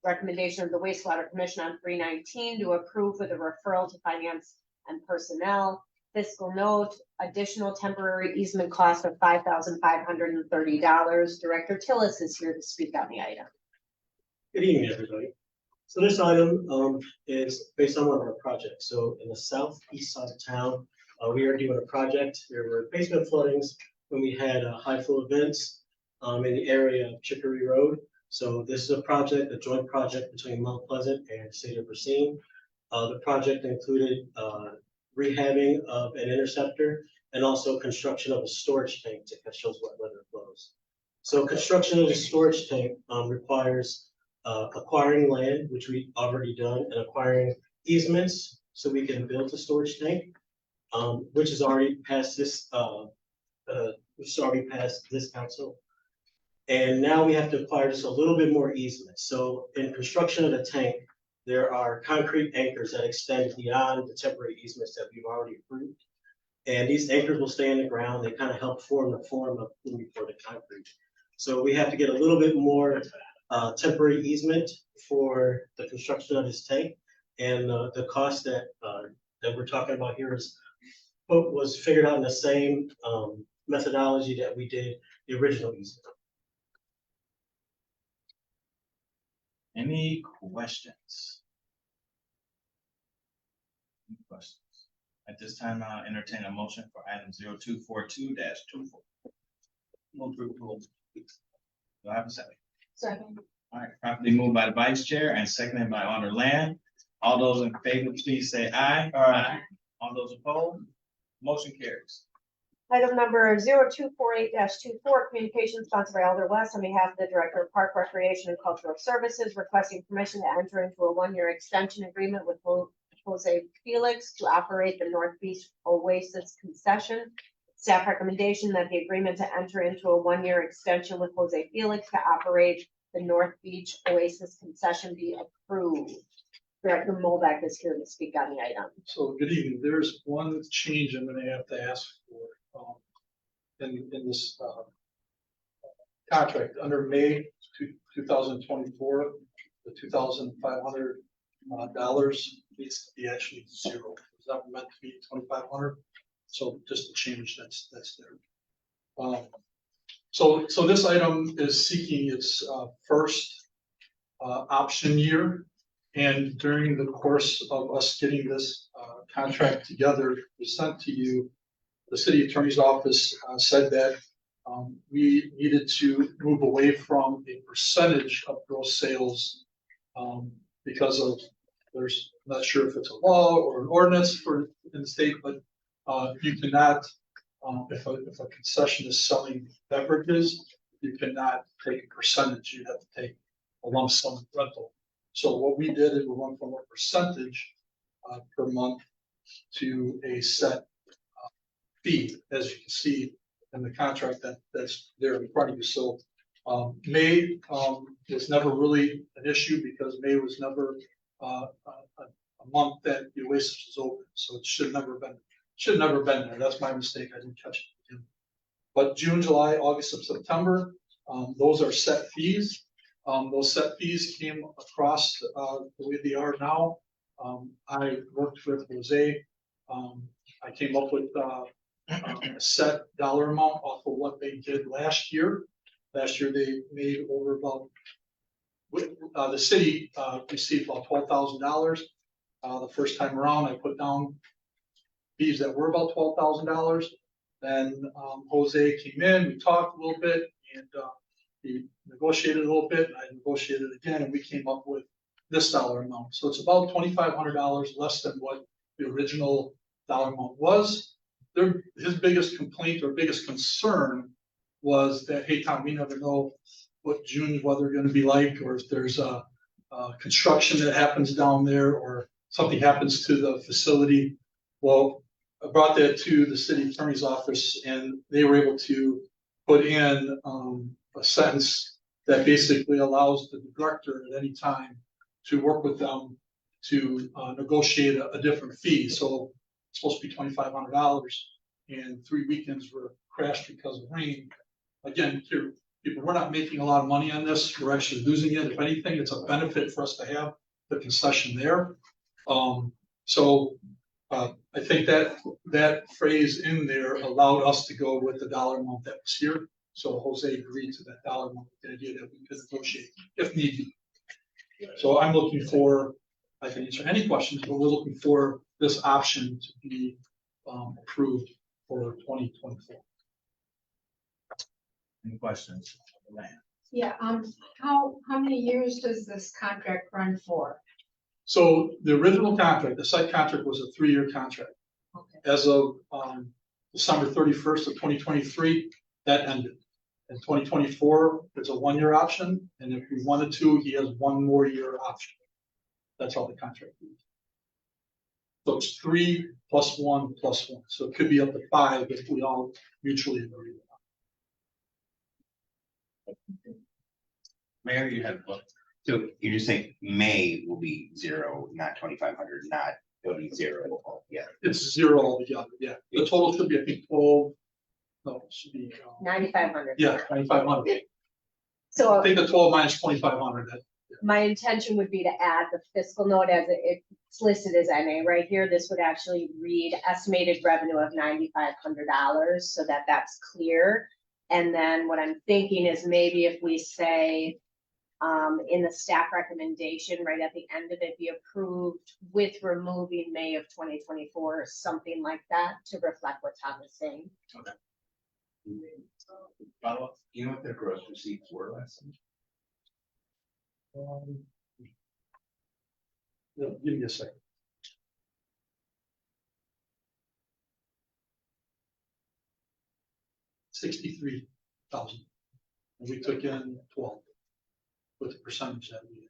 Recommendation of the wastewater commission on 319 to approve with a referral to finance and personnel. Fiscal note, additional temporary easement cost of $5,530. Director Tillis is here to speak on the item. Good evening, everybody. So this item is based on one of our projects. So in the southeast side of town, we are doing a project. There were basement floodings when we had high flow events in the area of Chicory Road. So this is a project, a joint project between Mount Pleasant and the City of Racine. The project included rehabbing of an interceptor and also construction of a storage tank to catch those wet weather flows. So construction of the storage tank requires acquiring land, which we've already done, and acquiring easements so we can build the storage tank, which has already passed this council. And now we have to acquire just a little bit more easement. So in construction of the tank, there are concrete anchors that extend beyond the temporary easements that we've already approved. And these anchors will stay in the ground. They kind of help form the form of for the concrete. So we have to get a little bit more temporary easement for the construction of this tank. And the cost that we're talking about here was figured out in the same methodology that we did the original easement. Any questions? Any questions? At this time, I'll entertain a motion for item 0242-24. Move to approve. Do I have a second? Second. All right, properly moved by the vice chair and seconded by Alder Land. All those in favor, please say aye. Aye. All those opposed, motion carries. Item number 0248-24, communication sponsored by Alder West on behalf of the Director of Park Recreation and Cultural Services, requesting permission to enter into a one-year extension agreement with Jose Felix to operate the North Beach Oasis concession. Staff recommendation that the agreement to enter into a one-year extension with Jose Felix to operate the North Beach Oasis concession be approved. Director Molbeck is here to speak on the item. So good evening. There's one change I'm gonna have to ask for, in this, contract under May 2024, the $2,500 needs to be actually zero. It's not meant to be 2,500. So just a change that's there. So this item is seeking its first option year. And during the course of us getting this contract together, sent to you, the city attorney's office said that we needed to move away from a percentage of gross sales because of, I'm not sure if it's a law or an ordinance in the state, but you cannot, if a concession is selling beverages, you cannot take a percentage. You have to take a lump sum rental. So what we did is we went from a percentage per month to a set fee, as you can see in the contract that's there in front of you. So May was never really an issue because May was never a month that the Oasis was open. So it should have never been there. That's my mistake. I didn't catch it. But June, July, August, and September, those are set fees. Those set fees came across the way they are now. I worked with Jose. I came up with a set dollar amount off of what they did last year. Last year they made over about, the city received about $12,000. The first time around, I put down fees that were about $12,000. Then Jose came in, we talked a little bit, and he negotiated a little bit, and I negotiated again, and we came up with this dollar amount. So it's about $2,500 less than what the original dollar amount was. His biggest complaint or biggest concern was that, hey, Tom, we never know what June's weather going to be like, or if there's a construction that happens down there, or something happens to the facility. Well, I brought that to the city attorney's office, and they were able to put in a sentence that basically allows the director at any time to work with them to negotiate a different fee. So it's supposed to be $2,500, and 3 weekends were crashed because of rain. Again, people, we're not making a lot of money on this. We're actually losing it. If anything, it's a benefit for us to have the concession there. I think that phrase in there allowed us to go with the dollar amount that was here. So Jose agreed to that dollar amount, the idea that we could negotiate if need be. So I'm looking for, I can answer any questions, but we're looking for this option to be approved for 2024. Any questions? Yeah, how many years does this contract run for? So the original contract, the site contract was a 3-year contract. Okay. As of December 31st of 2023, that ended. In 2024, it's a 1-year option, and if he wanted to, he has 1 more year option. That's all the contract is. So it's 3 + 1 + 1. So it could be up to 5 if we all mutually agree. Mayor, you had a book. So you're just saying May will be 0, not 2,500, not, it'll be 0 altogether. It's 0 altogether, yeah. The total should be, I think, 12, no, it should be, 9,500. yeah, 2,500. I So think the 12 minus 2,500, that, my intention would be to add the fiscal note as it's listed as MA right here. This would actually read estimated revenue of $9,500 so that that's clear. And then what I'm thinking is maybe if we say in the staff recommendation, right at the end of it, be approved with removing May of 2024, something like that, to reflect what Tom is saying. Follow up, you know what their gross receipts were last time? Yeah, give me a second. 63,000. And we took in 12 with the percentage that we.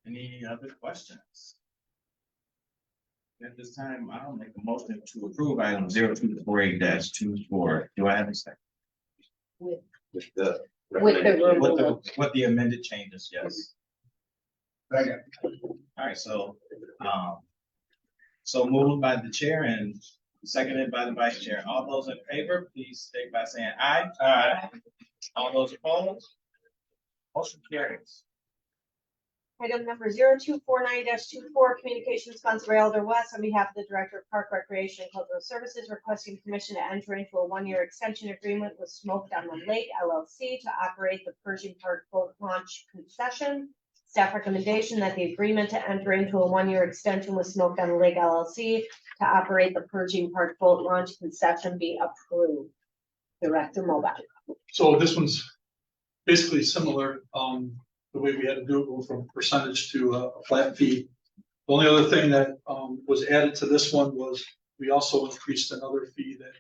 Any other questions? At this time, I'll make a motion to approve item 0248-24. Do I have a second? With the. With the recommendation. With the amended changes, yes. Second. All right, so moved by the chair and seconded by the vice chair. All those in favor, please state by saying aye. Aye. All those opposed? Motion carries. Item number 0249-24, communications sponsor Elder West on behalf of the Director of Park Recreation and Cultural Services requesting permission to enter into a one-year extension agreement with Smoked on the Lake LLC to operate the Pershing Park boat launch concession. Staff recommendation that the agreement to enter into a one-year extension with Smoked on the Lake LLC to operate the Pershing Park boat launch concession be approved. Director Mobile. So this one's basically similar, the way we had to do it, go from percentage to a flat fee. The only other thing that, was added to this one was we also increased another fee that,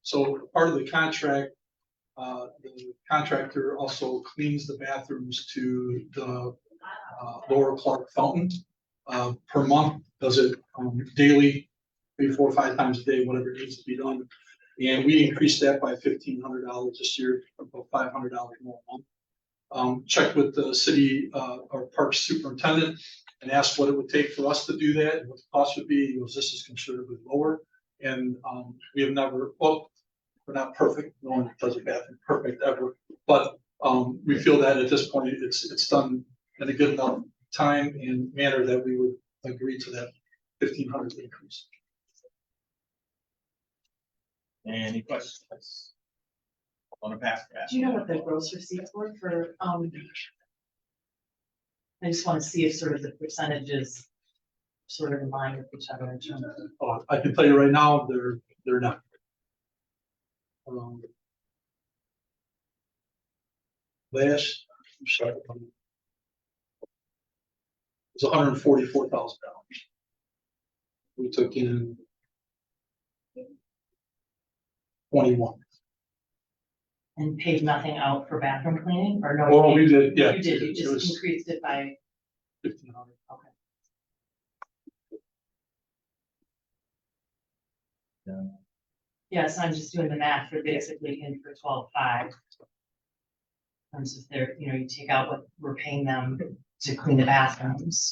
so part of the contract, the contractor also cleans the bathrooms to the, Lower Clark Fountain, per month, does it, daily, 3, 4, 5 times a day, whatever needs to be done. And we increased that by $1,500 this year, about $500 more a month. Checked with the city, our park superintendent and asked what it would take for us to do that and what the cost would be. He goes, this is considerably lower. And, we have never, well, we're not perfect. No one does a bathroom perfect ever. But, we feel that at this point, it's done in a good enough time and manner that we would agree to that 1,500 increase. Any questions? On the pass. Do you know what the gross receipts were for, I just want to see if sort of the percentages sort of in line with each other in terms of. I can tell you right now, they're not. Last, I'm sorry, it was $144,000. We took in 21. And paid nothing out for bathroom cleaning or no? Well, we did, yeah. You did, you it just was increased it by, 1,500. okay. Yes, I'm just doing the math for basically in for 12.5. Terms of their, you know, you take out what we're paying them to clean the bathrooms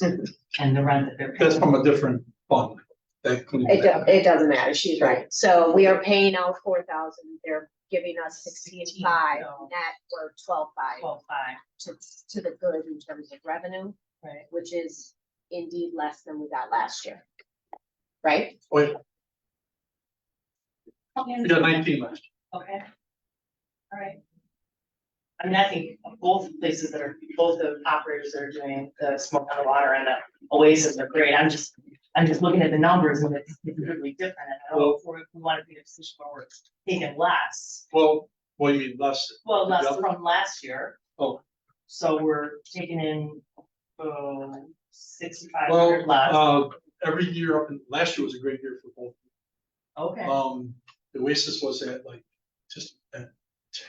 and the rent that they're paying. That's from a different fund. That cleans It, that. it doesn't matter, she's right. So we are paying out 4,000, they're giving us 16.5, so- net or 12.5 12.5, to the good in terms of revenue, right? which is indeed less than we got last year. Right? Wait, we got 19 last year. Okay. All right. I mean, I think both places that are, both the operators that are doing the smoke on the water and the Oasis are great. I'm just looking at the numbers and it's really different. And I don't know if we want to be in a position where we're taking less. Well, what do you mean less? Well, less Yeah. from last year. Oh. So we're taking in, 6,500 less. Well, every year up, last year was a great year for both. Okay. The Oasis was at like, just at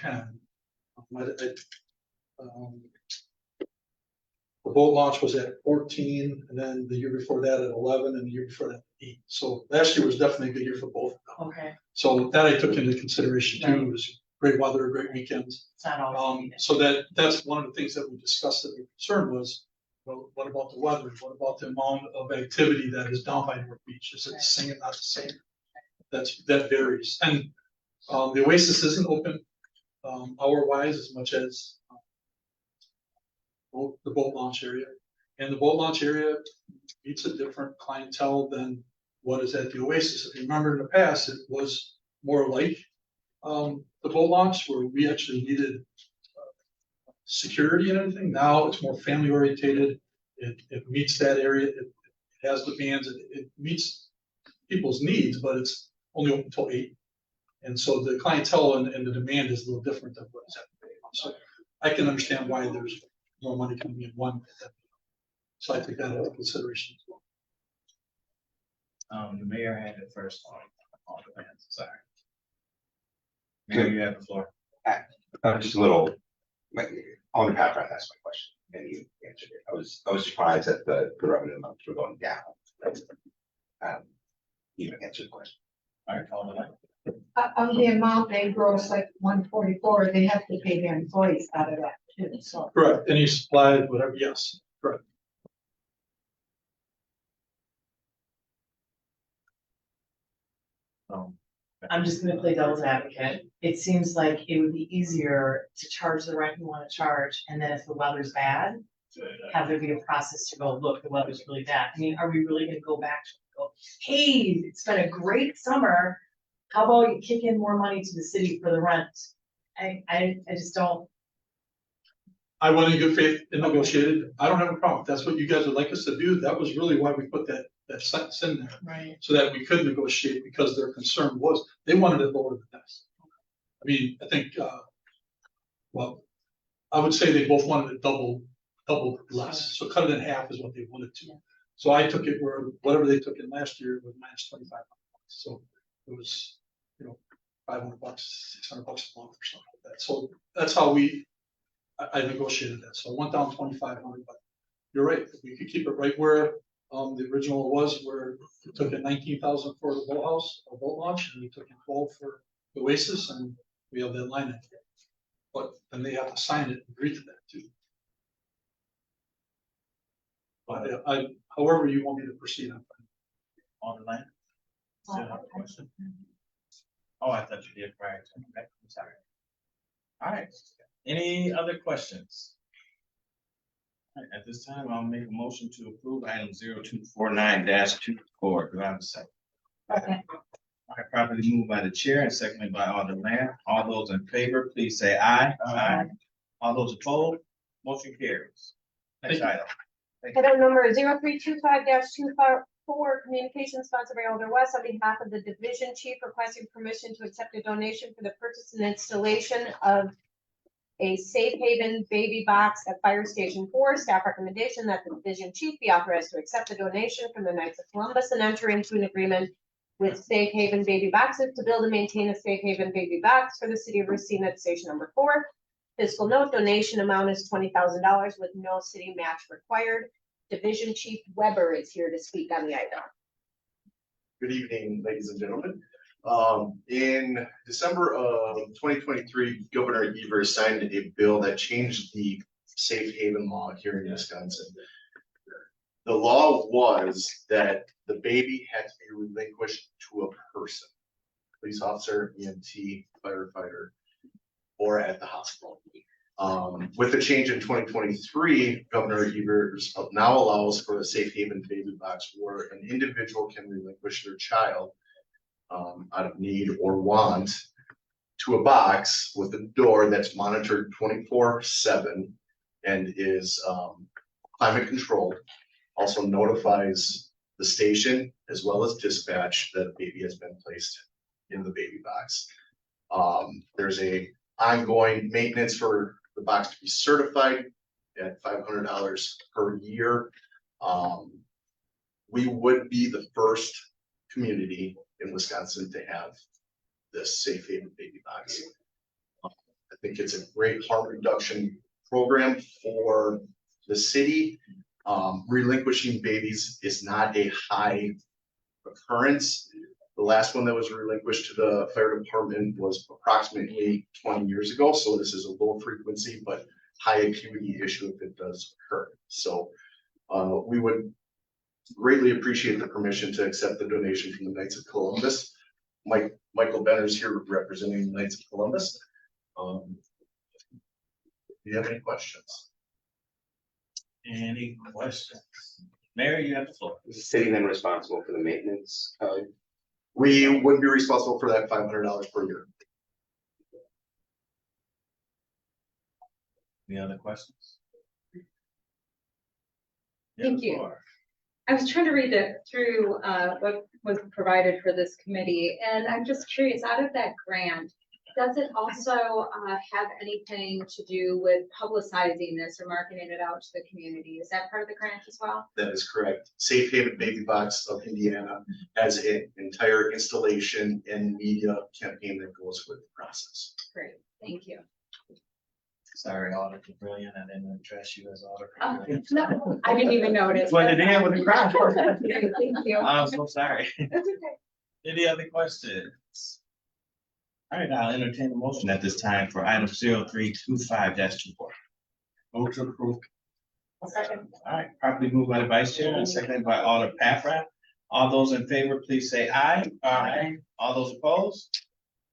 10. The boat launch was at 14, and then the year before that at 11, and the year before that at 8. So last year was definitely a good year for both of them. Okay. So that I took into consideration too. Right. It was great weather, great weekends. It's not always. So that's one of the things that we discussed that the concern was, well, what about the weather? What about the amount of activity that is down by North Beach? Is it the same, not the same? That varies. And the Oasis isn't open hour-wise as much as the boat launch area. And the boat launch area meets a different clientele than what is at the Oasis. If you remember in the past, it was more like the boat launch where we actually needed security and everything. Now it's more family orientated. It meets that area. It has the bands. It meets people's needs, but it's only open until 8. And so the clientele and the demand is a little different than what is happening. So I can understand why there's more money coming in one. So I take that into consideration as well. The mayor had it first on the plans, sorry. Mayor, you have the floor. Just a little, Alderman Patrick asked my question and you answered it. I was surprised that the revenue amounts were going down. You answered the question. All right, Alderman. Of the amount they gross like 144, they have to pay their employees out of that too, so. Correct. Any supplies, whatever. Yes, correct. I'm just gonna play devil's advocate. It seems like it would be easier to charge the rent you wanna charge, and then if the weather's bad, have there be a process to go, look, the weather's really bad. I mean, are we really gonna go back to go, hey, it's been a great summer. How about you kick in more money to the city for the rent? I just don't. I went in good faith and negotiated. I don't have a problem. If that's what you guys would like us to do. That was really why we put that sentence in there. Right. So that we could negotiate, because their concern was, they wanted it lower than this. I mean, I think, well, I would say they both wanted it double less. So cut it in half is what they wanted to. So I took it where, whatever they took in last year was minus $2,500. So it was, $500, $600 a month or something like that. So that's how I negotiated that. So I went down 2,500, but you're right. We could keep it right where the original was, where we took in 19,000 for the boathouse, or boat launch, and we took in 12 for the Oasis, and we have that line in there. But then they have to sign it and agree to that too. But however you want me to proceed, I'm fine. On the line? Still have a question? Oh, I thought you did prior to, okay, I'm sorry. All right, any other questions? All right, at this time, I'll make a motion to approve item 0249-24. Do I have a second? Okay. All right, properly moved by the chair and seconded by Alderman Lamb. All those in favor, please say aye. Aye. All those opposed, motion carries. Next item. Item number 0325-24, communications sponsored by Alder West on behalf of the division chief requesting permission to accept a donation for the purchase and installation of a safe haven baby box at Fire Station 4. Staff recommendation that the division chief be authorized to accept the donation from the Knights of Columbus and enter into an agreement with Safe Haven Baby Boxes to build and maintain a Safe Haven Baby Box for the city of Racine at Station number 4. Fiscal note, donation amount is $20,000 with no city match required. Division Chief Weber is here to speak on the item. Good evening, ladies and gentlemen. In December of 2023, Governor Evers signed a bill that changed the safe haven law here in Wisconsin. The law was that the baby had to be relinquished to a person, police officer, EMT, firefighter, or at the hospital. With the change in 2023, Governor Evers now allows for a safe haven baby box where an individual can relinquish their child out of need or want to a box with a door that's monitored 24/7 and is climate controlled. Also notifies the station as well as dispatch that a baby has been placed in the baby box. There's a ongoing maintenance for the box to be certified at $500 per year. We would be the first community in Wisconsin to have this safe haven baby box. I think it's a great harm reduction program for the city. Relinquishing babies is not a high occurrence. The last one that was relinquished to the fire department was approximately 20 years ago. So this is a low frequency, but high acuity issue if it does occur. So we would greatly appreciate the permission to accept the donation from the Knights of Columbus. Michael Benner's here representing the Knights of Columbus. Do you have any questions? Any questions? Mary, you have the floor. Is the city then responsible for the maintenance? We would be responsible for that $500 per year. Any other questions? Thank you. Laura. I was trying to read it through what was provided for this committee, and I'm just curious, out of that grant, does it also have anything to do with publicizing this or marketing it out to the community? Is that part of the grant as well? That is correct. Safe Haven Baby Box of Indiana has an entire installation and media campaign that goes with the process. Great, thank you. Sorry, Auditor Brilliant, I didn't address you as Auditor Oh, Brilliant. no, I didn't even notice. What did they have with the crowd? Thank you. I'm so sorry. That's okay. Any other questions? All right, I'll entertain a motion at this time for item 0325-24. Move to approve. Second. All right, properly moved by the Vice Chair and seconded by Alder Paffrath. All those in favor, please say aye. Aye. All those opposed?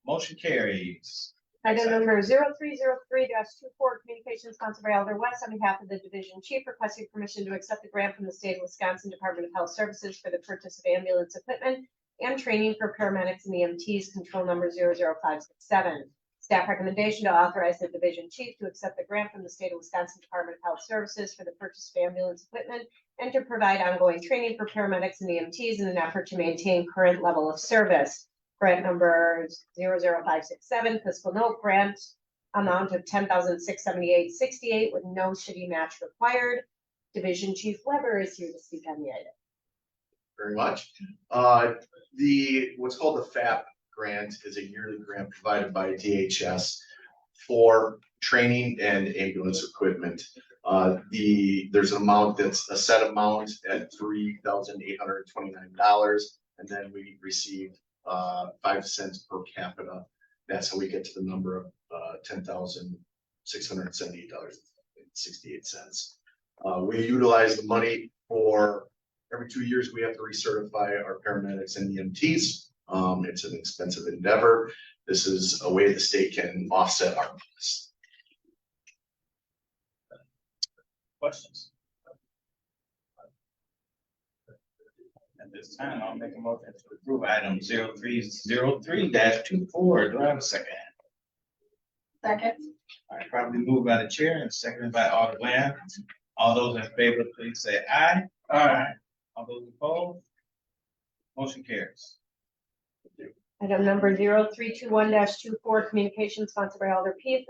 Motion carries. Item number 0303-24, communication sponsored by Alder West on behalf of the division chief requesting permission to accept the grant from the state of Wisconsin Department of Health Services for the purchase of ambulance equipment and training for paramedics and EMTs, control number 00567. Staff recommendation to authorize the division chief to accept the grant from the state of Wisconsin Department of Health Services for the purchase of ambulance equipment and to provide ongoing training for paramedics and EMTs in an effort to maintain current level of service. Grant number 00567, fiscal note grant amount of $10,678.68 with no city match required. Division Chief Weber is here to speak on the item. Very much. What's called the FAP grant is a yearly grant provided by DHS for training and ambulance equipment. There's an amount that's a set amount at $3,829, and then we receive 5 cents per capita. That's how we get to the number of $10,678.68. We utilize the money for every 2 years. We have to recertify our paramedics and EMTs. It's an expensive endeavor. This is a way the state can offset our costs. Questions? At this time, I'll make a motion to approve item 0303-24. Do I have a second? Second. All right, probably moved by the chair and seconded by Alder Bland. All those in favor, please say aye. Aye. All those opposed? Motion carries. Item number 0321-24, communication sponsored by Alder Pete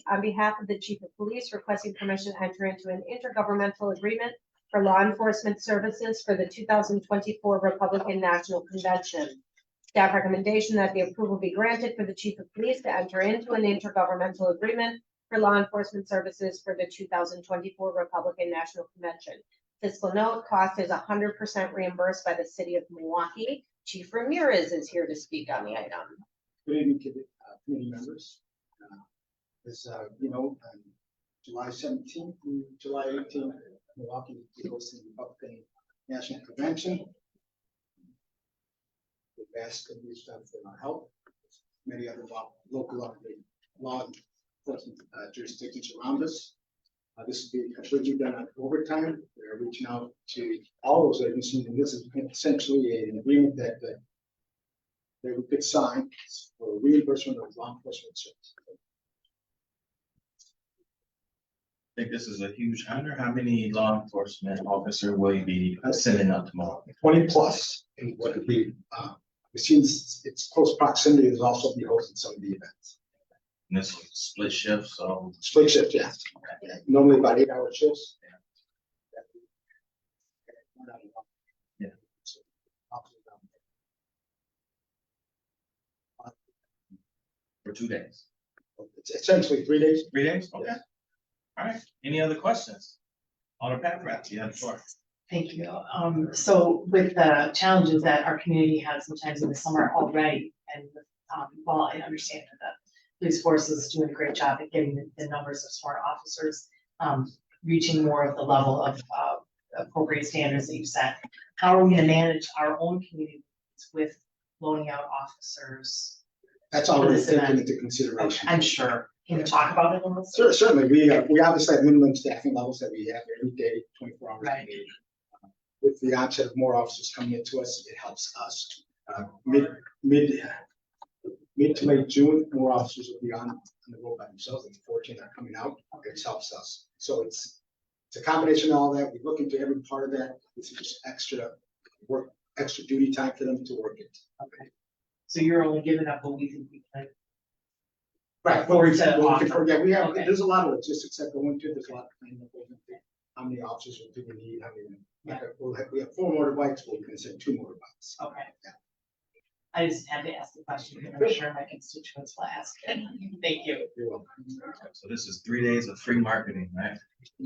on behalf of the chief of police requesting permission to enter into an intergovernmental agreement for law enforcement services for the 2024 Republican National Convention. Staff recommendation that the approval be granted for the chief of police to enter into an intergovernmental agreement for law enforcement services for the 2024 Republican National Convention. Fiscal note, cost is 100% reimbursed by the city of Milwaukee. Chief Ramirez is here to speak on the item. Good evening to the committee members. As you know, on July 17th through July 18th, Milwaukee will be hosting the Republican National Convention. We've asked the staff for our help. Many other local law enforcement jurisdictions around us. This will be completely done on overtime. We're reaching out to all those agencies, and this is essentially an agreement that we could sign for reimbursement of law enforcement services. I think this is a huge honor. How many law enforcement officer will you be sending up tomorrow? 20 plus, and what would be, since its close proximity is also be hosting some of the events. And this is split shift, so. Split shift, yes. Yeah. Normally about 8-hour shifts. Yeah. For 2 days. It's essentially 3 days. 3 days? Okay. All right. Any other questions? Alder Paffrath, you have the floor. Thank you. So with the challenges that our community has sometimes in the summer already, and while I understand that the police force is doing a great job at getting the numbers of smart officers, reaching more of the level of appropriate standards that you've set, how are we going to manage our own communities with loaning out officers? That's already taken into consideration. I'm sure. Can you talk about it a little? Certainly, we obviously have minimum staffing levels that we have every day, 24 hours a day. With the onset of more officers coming into us, it helps us. mid to late June, more officers will be on the road by themselves, and 14 are coming out, it helps us. So it's a combination of all that, we look into every part of that, this is just extra work, extra duty time for them to work it. Okay. So you're only giving up what we think we can. Right, Or we to offer. yeah, we have, Okay. there's a lot of logistics that go into it, there's a lot of planning that goes into it. How many officers do we need, how many, we have 4 motorbikes, but we can send 2 motorbikes. Okay. Yeah. I just had to ask the question, because I'm sure my constituents will ask. Thank you. You're welcome. So this is 3 days of free marketing, right?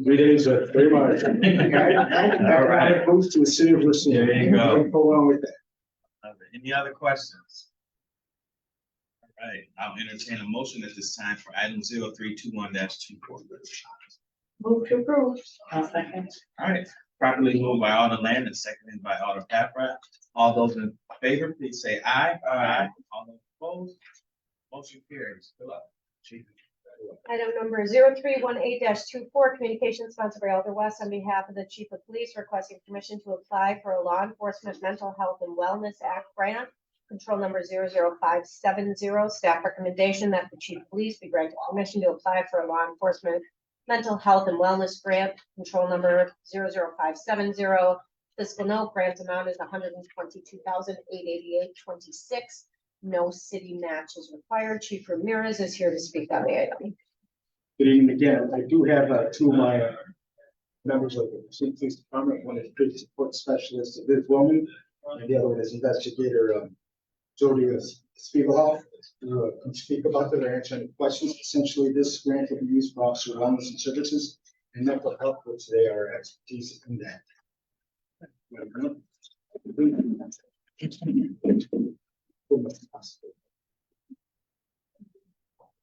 3 days of very much. All right. Opposed to a city of Racine. There you go. Don't go wrong with that. Any other questions? All right, I'll entertain a motion at this time for item 0321-24. Move to approve. I'll second. All right, properly moved by Alder Land and seconded by Alder Papratt. All those in favor, please say aye. Aye. All those opposed? Motion carries. Good luck, Chief. Item number 0318-24, communication sponsored by Alder West on behalf of the Chief of Police requesting permission to apply for a Law Enforcement Mental Health and Wellness Act grant. Control number 00570, staff recommendation that the Chief of Police be granted permission to apply for a Law Enforcement Mental Health and Wellness Grant. Control number 00570. Fiscal note, grant amount is $122,888.26. No city match is required. Chief Ramirez is here to speak on the item. Good evening again. I do have 2 of my members of the Racine Police Department. One is Police Support Specialist Liz Woman, and the other one is Investigator Jody Spiegelhoff, who can speak about that or answer any questions. Essentially, this grant will be used for officer wellness and services and mental health, which they are expertise in that.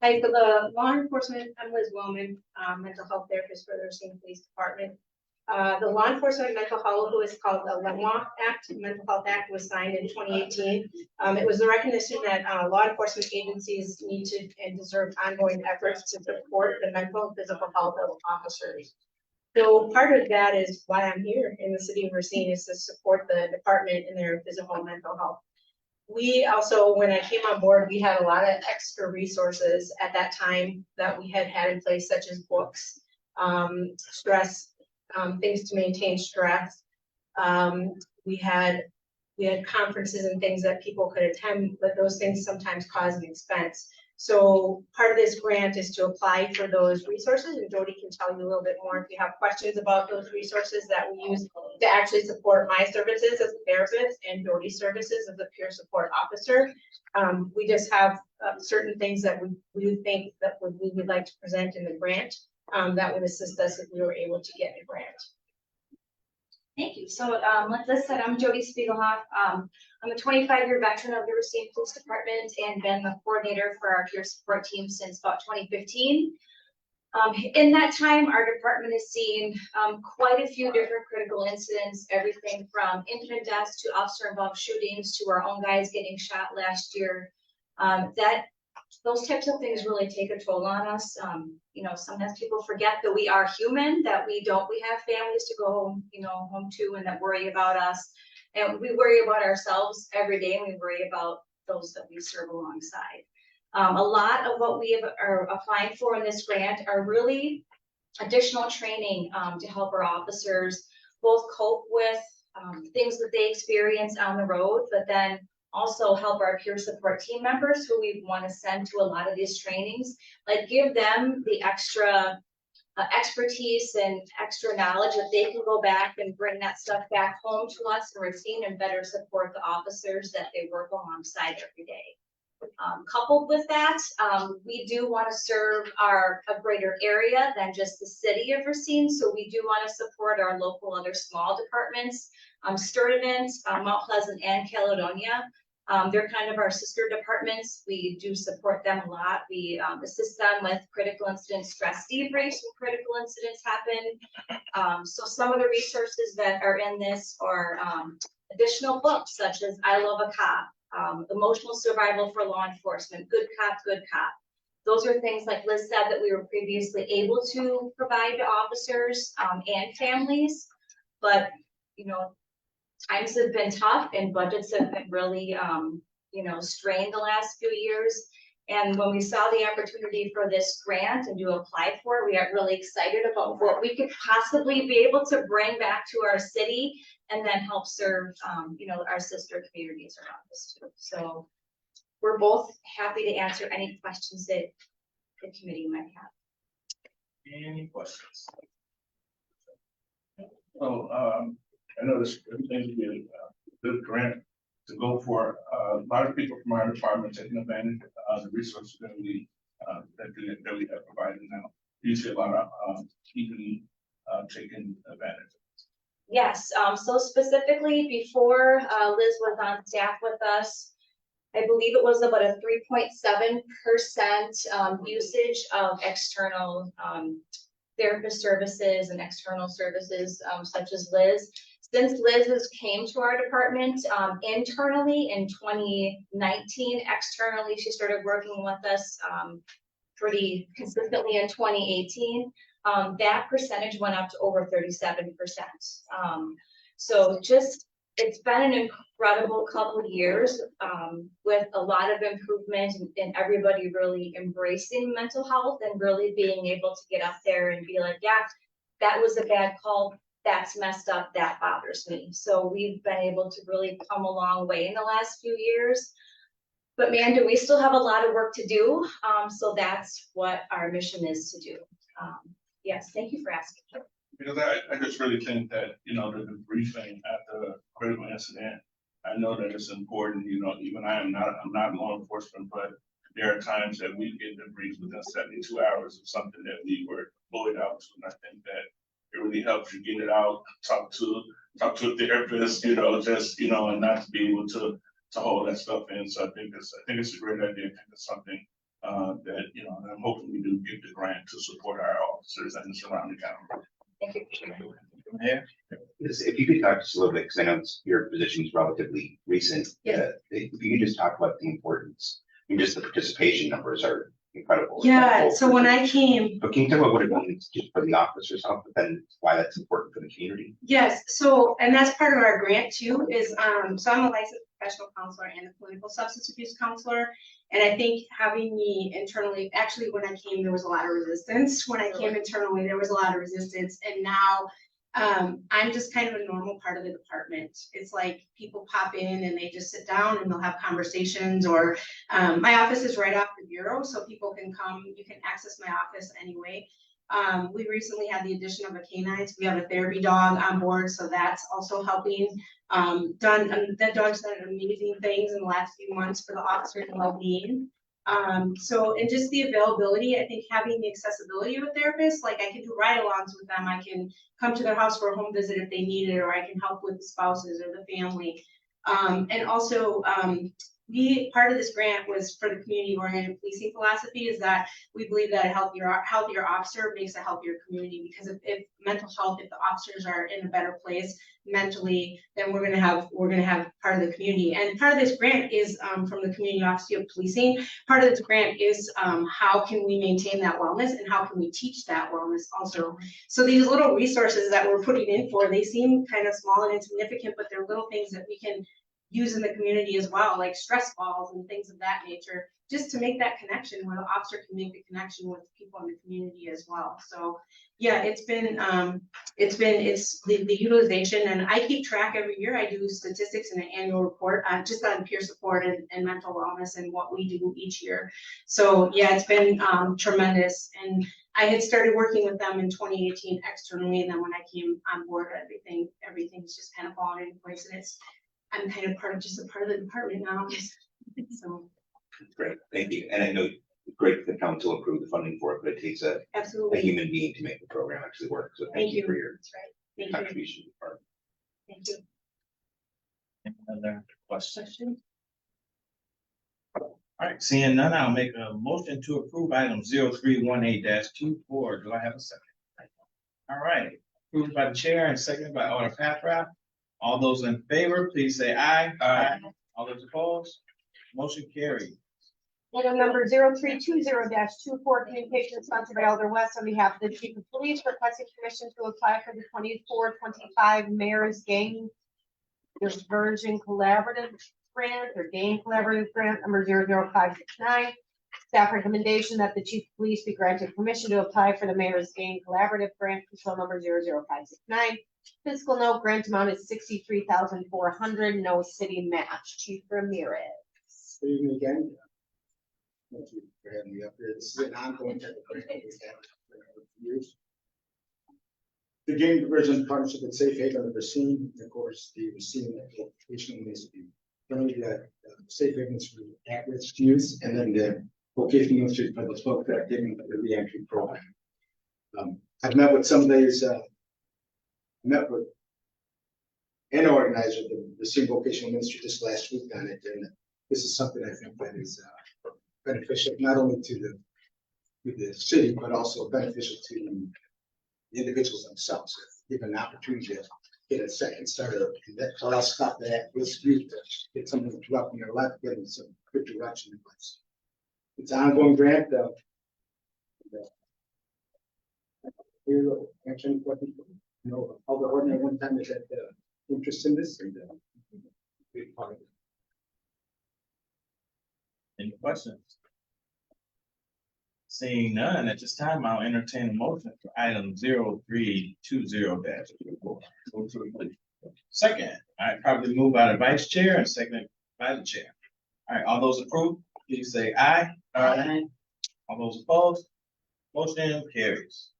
Hi, for the law enforcement, I'm Liz Wellman, mental health therapist for the Racine Police Department. The Law Enforcement Mental Health, who is called the LEMWA Act, Mental Health Act, was signed in 2018. It was the recognition that law enforcement agencies need to and deserve ongoing efforts to support the mental and physical health of officers. So part of that is why I'm here in the city of Racine, is to support the department in their physical and mental health. We also, when I came on board, we had a lot of extra resources at that time that we had in place, such as books, stress, things to maintain stress. We had conferences and things that people could attend, but those things sometimes cause an expense. So part of this grant is to apply for those resources, and Jody can tell you a little bit more if you have questions about those resources that we use to actually support my services as a therapist and Jody's services as a peer support officer. We just have certain things that we think that we would like to present in the grant that would assist us if we were able to get a grant. Thank you. So, like Liz said, I'm Jody Spiegelhoff. I'm a 25-year veteran of the Racine Police Department and been the coordinator for our peer support team since about 2015. In that time, our department has seen quite a few different critical incidents, everything from infant deaths to officer-involved shootings to our own guys getting shot last year. Those types of things really take a toll on us. You know, sometimes people forget that we are human, that we have families to go home to and that worry about us. And we worry about ourselves every day, and we worry about those that we serve alongside. A lot of what we are applying for in this grant are really additional training to help our officers both cope with things that they experience on the road, but then also help our peer support team members who we want to send to a lot of these trainings, like give them the extra expertise and extra knowledge that they can go back and bring that stuff back home to us in Racine and better support the officers that they work alongside every day. Coupled with that, we do want to serve a greater area than just the city of Racine, so we do want to support our local other small departments, Sturtevant, Mount Pleasant, and Caledonia. They're kind of our sister departments. We do support them a lot. We assist them with critical incident stress debriefs when critical incidents happen. So some of the resources that are in this are additional books such as I Love a Cop, Emotional Survival for Law Enforcement, Good Cop, Good Cop. Those are things, like Liz said, that we were previously able to provide to officers and families. But, times have been tough and budgets have been really, strained the last few years. And when we saw the opportunity for this grant and to apply for it, we got really excited about what we could possibly be able to bring back to our city and then help serve, our sister communities around us too. So we're both happy to answer any questions that the committee might have. Any questions? So, I noticed everything's been a good grant to go for. A lot of people from our department taking advantage of the resources that we have provided now. Do you see a lot of people taking advantage? Yes, so specifically before Liz was on staff with us, I believe it was about a 3.7% usage of external therapist services and external services such as Liz. Since Liz has came to our department internally in 2019, externally she started working with us pretty consistently in 2018. That percentage went up to over 37%. So just, it's been an incredible couple of years with a lot of improvement and everybody really embracing mental health and really being able to get up there and be like, yeah, that was a bad call. That's messed up. That bothers me. So we've been able to really come a long way in the last few years. But man, do we still have a lot of work to do. So that's what our mission is to do. Yes, thank you for asking. Because I just really think that, the debriefing after a critical incident, I know that it's important, even I'm not law enforcement, but there are times that we get debriefed within 72 hours of something that we were deployed out to. And I think that it really helps you get it out, talk to a therapist, and not to be able to hold that stuff in. So I think it's a great idea. I think it's something that, I'm hoping we do get the grant to support our officers and the surrounding county. Thank you. If you could talk just a little bit, because I know your position is relatively recent. Yeah. If you could just talk about the importance, just the participation numbers are incredible. Yeah, so when I came, But can you talk about what it means just for the officers, but then why that's important for the community? yes, so, and that's part of our grant too, is, so I'm a licensed professional counselor and a clinical substance abuse counselor. And I think having me internally, actually, when I came, there was a lot of resistance. When I came internally, there was a lot of resistance. And now I'm just kind of a normal part of the department. It's like people pop in and they just sit down and they'll have conversations, or my office is right off the bureau, so people can come, you can access my office anyway. We recently had the addition of a canine, so we have a therapy dog on board, so that's also helping. That dog's done amazing things in the last few months for the officers and well-being. So, and just the availability, I think having the accessibility of a therapist, like I can do ride-alongs with them, I can come to their house for a home visit if they need it, or I can help with the spouses or the family. And also, part of this grant was for the community-oriented policing philosophy, is that we believe that a healthier officer makes a healthier community, because if mental health, if the officers are in a better place mentally, then we're gonna have part of the community. And part of this grant is from the Community Office of Policing. Part of this grant is how can we maintain that wellness and how can we teach that wellness also. So these little resources that we're putting in for, they seem kind of small and insignificant, but they're little things that we can use in the community as well, like stress balls and things of that nature, just to make that connection where the officer can make the connection with people in the community as well. So yeah, it's the utilization, and I keep track every year. I do statistics in an annual report just on peer support and mental wellness and what we do each year. So yeah, it's been tremendous. And I had started working with them in 2018 externally, and then when I came on board, everything's just kind of fallen into place, and I'm kind of part of the department now. So Great, thank you. And I know it's great that the council approved the funding for it, but it takes a human being to make the program actually work. So thank you for your contribution. Thank you. Any other questions? All right, seeing none, I'll make a motion to approve item 0318-24. Do I have a second? All right, approved by the chair and seconded by Alder Patrick. All those in favor, please say aye. Aye. All those opposed? Motion carried. Item number 0320-24, communication sponsored by Alder West on behalf of the Chief of Police, requesting permission to apply for the 24-25 Mayor's Gang Diversion Collaborative grant or GAIN collaborative grant number 00569. Staff recommendation that the chief of police be granted permission to apply for the mayor's GAIN collaborative grant control number 00569. Fiscal note grant amount is $63,400, no city match. Chief Ramirez. Good evening again. Thank you for having me up here. This is an ongoing type of grant that we've had for a number of years. The game diversion partnership with Safe Haven of Racine, of course, the Racine location needs to be currently that Safe Havens for at-risk youth, and then the vocational institute for the folks that are taking the re-entry program. I've met with some of these, met with an organizer, the Racine Vocational Ministry, just last week on it, and this is something I think that is beneficial not only to the city, but also beneficial to the individuals themselves. Given an opportunity to get a second starter, and that allows stop that risk youth to get something to up in their life, getting some good direction in place. It's an ongoing grant. Here, mention what you know, all the ordinary one time is that interest in this and big part of it. Any questions? Seeing none, at this time, I'll entertain a motion for item 0320-24. Second, I probably move by the vice chair and second by the chair. All right, all those approved, please say aye. Aye. All those opposed, motion carries.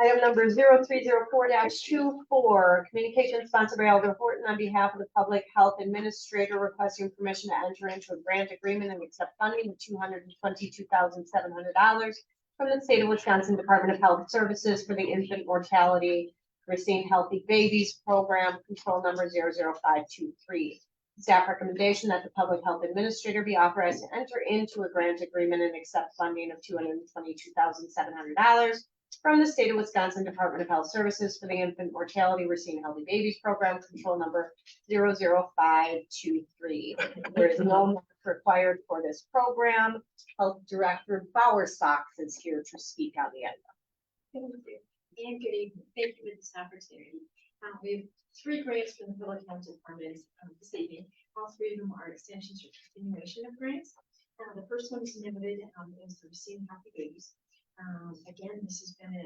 Item number 0304-24, communication sponsored by Alder Horton on behalf of the Public Health Administrator requesting permission to enter into a grant agreement and accept funding of $222,700 from the state of Wisconsin Department of Health Services for the infant mortality Racine Healthy Babies Program, control number 00523. Staff recommendation that the Public Health Administrator be authorized to enter into a grant agreement and accept funding of $222,700 from the state of Wisconsin Department of Health Services for the infant mortality Racine Healthy Babies Program, control number 00523. There is no mark required for this program. Health Director Bowersox is here to speak on the item. Thank you. And good evening. Thank you for this opportunity. We have 3 grants from the Public Health Department this evening. All 3 of them are extensions or continuation of grants. The first one is limited is the Racine Healthy Babies. Again, this has been a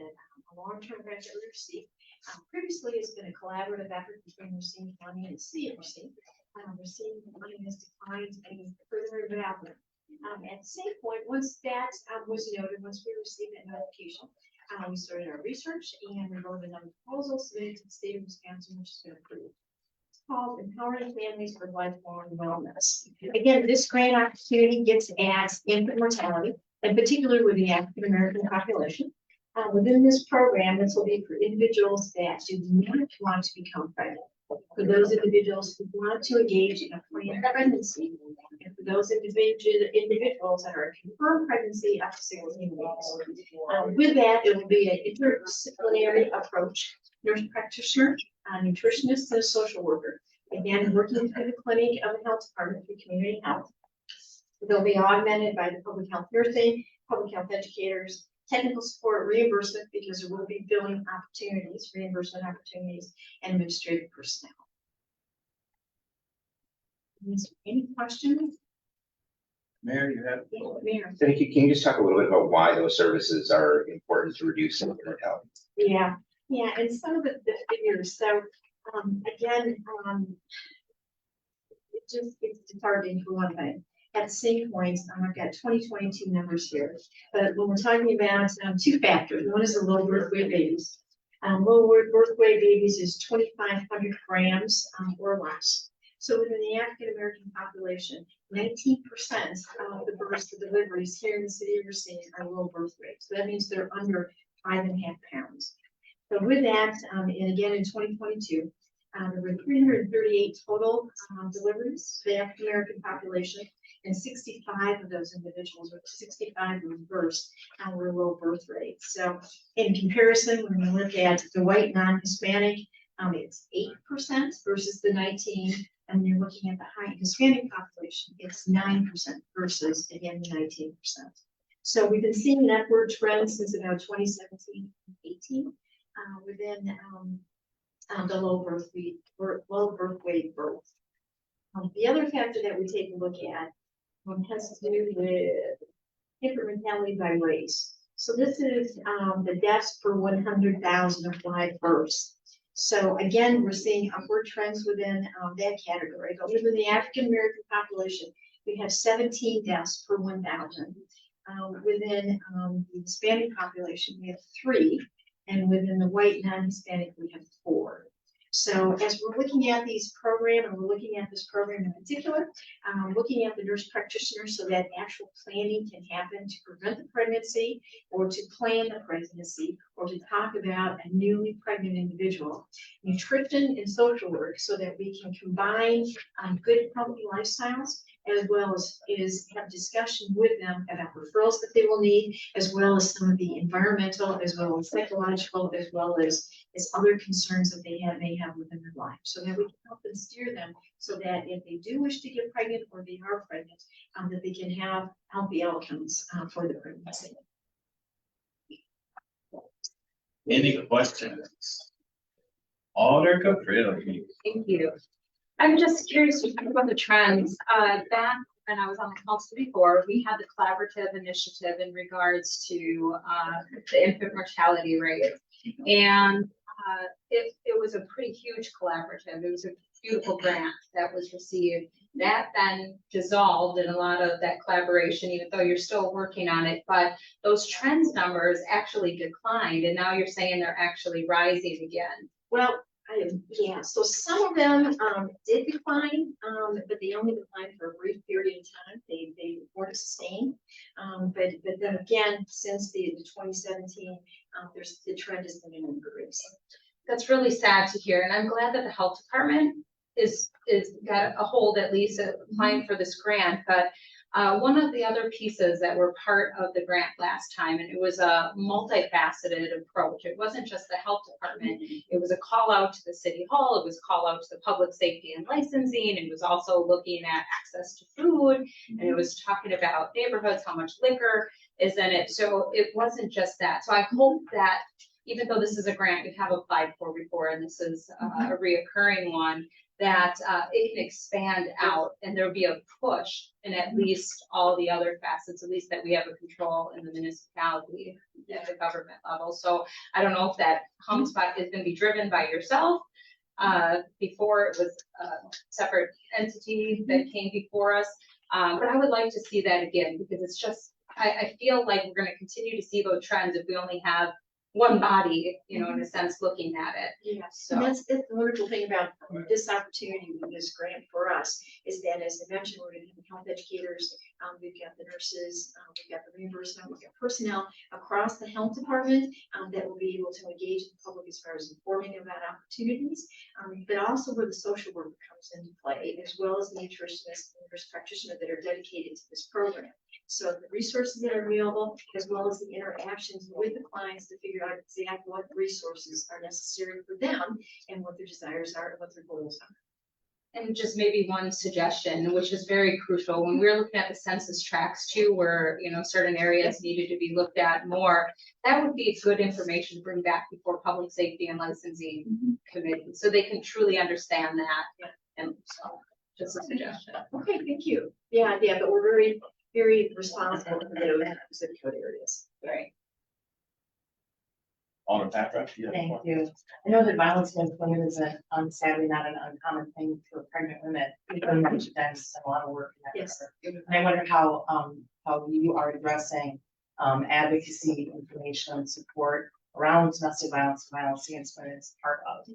long-term grant that we received. Previously, it's been a collaborative effort between Racine County and the city of Racine. Racine County has declined any further development. At the same point, once that was noted, once we received that notification, we started our research and we wrote another proposal submitted to the state of Wisconsin, which has been approved. It's called Empowering Families for Lifelong Wellness. Again, this grant opportunity gets at infant mortality, in particular with the African American population. Within this program, this will be for individuals that do not want to become pregnant. For those individuals who want to engage in a planned pregnancy, and for those individuals that are confirmed pregnancy up to 16 weeks. With that, it will be an interdisciplinary approach. Nurse practitioner, nutritionist, and a social worker. Again, working through the clinic of the health department through community health. They'll be augmented by the public health nursing, public health educators, technical support, reimbursement, because there will be billing opportunities, reimbursement opportunities, and administrative personnel. Any questions? Mayor, you have. Mayor. Thank you. Can you just talk a little bit about why those services are important to reduce infant mortality? Yeah, and some of the figures. So again, it's hard to do one thing. At the same point, I've got 2022 numbers here, but when we're talking about 2 factors, one is the low birth weight babies. Low birth weight babies is 2,500 grams or less. So within the African American population, 19% of the births to deliveries here in the city of Racine are low birth weight. So that means they're under 5.5 pounds. So with that, and again in 2022, there were 338 total deliveries to the African American population, and 65 of those individuals, or 65 reversed, were low birth rates. So in comparison, when we look at the white non-Hispanic, it's 8% versus the 19%, and you're looking at the high Hispanic population, it's 9% versus, again, the 19%. So we've been seeing an upward trend since about 2017-18 within the low birth weight birth. The other factor that we take a look at has to do with incrementality by race. So this is the deaths per 100,000 applied first. So again, we're seeing upward trends within that category. But within the African American population, we have 17 deaths per 1,000. Within the Hispanic population, we have 3, and within the white non-Hispanic, we have 4. So as we're looking at these programs, and we're looking at this program in particular, looking at the nurse practitioner so that actual planning can happen to prevent the pregnancy or to plan the pregnancy or to talk about a newly pregnant individual. Nutrition and social work so that we can combine good healthy lifestyles as well as have discussion with them about referrals that they will need, as well as some of the environmental, as well as psychological, as well as other concerns that they may have within their life, so that we can help and steer them so that if they do wish to get pregnant or they are pregnant, that they can have healthy outcomes for the pregnancy. Any questions? Alder Caprilli. Thank you. I'm just curious to talk about the trends. Back when I was on the council before, we had the collaborative initiative in regards to the infant mortality rate. And it was a pretty huge collaborative. It was a beautiful grant that was received. That then dissolved in a lot of that collaboration, even though you're still working on it. But those trends numbers actually declined, and now you're saying they're actually rising again. Well, yeah, so some of them did decline, but they only declined for a brief period of time. They weren't sustained. But then again, since the 2017, the trend has been an increase. That's really sad to hear, and I'm glad that the health department is got a hold at least at applying for this grant. But one of the other pieces that were part of the grant last time, and it was a multifaceted approach. It wasn't just the health department. It was a call out to the city hall. It was a call out to the public safety and licensing. It was also looking at access to food, and it was talking about neighborhoods, how much liquor is in it. So it wasn't just that. So I hope that even though this is a grant we have applied for before, and this is a reoccurring one, that it can expand out and there'll be a push in at least all the other facets, at least that we have a control in the municipality at the government level. So I don't know if that HubSpot is going to be driven by yourself. Before it was a separate entity that came before us. But I would like to see that again, because it's just, I feel like we're going to continue to see those trends if we only have one body, you know, in a sense, looking at it. Yes, so that's the wonderful thing about this opportunity with this grant for us is that, as I mentioned, we're going to have health educators, we've got the nurses, we've got the reimbursement, we've got personnel across the health department that will be able to engage the public as far as informing about opportunities, but also where the social worker comes into play, as well as the nutritionist and nurse practitioner that are dedicated to this program. So the resources that are available, as well as the interactions with the clients to figure out exactly what resources are necessary for them and what their desires are and what their goals are. And just maybe one suggestion, which is very crucial, when we're looking at the census tracts too, where, you know, certain areas needed to be looked at more, that would be good information to bring back before public safety and licensing committee, so they can truly understand that. And so, just a suggestion. Okay, thank you. Yeah, but we're very responsible for those zip code areas. Right. Alder Patrick. Thank you. I know that violence against women is sadly not an uncommon thing for pregnant women. We've done much times a lot of work in that regard. And I wonder how you are addressing advocacy, information, and support around domestic violence, violence against women as part of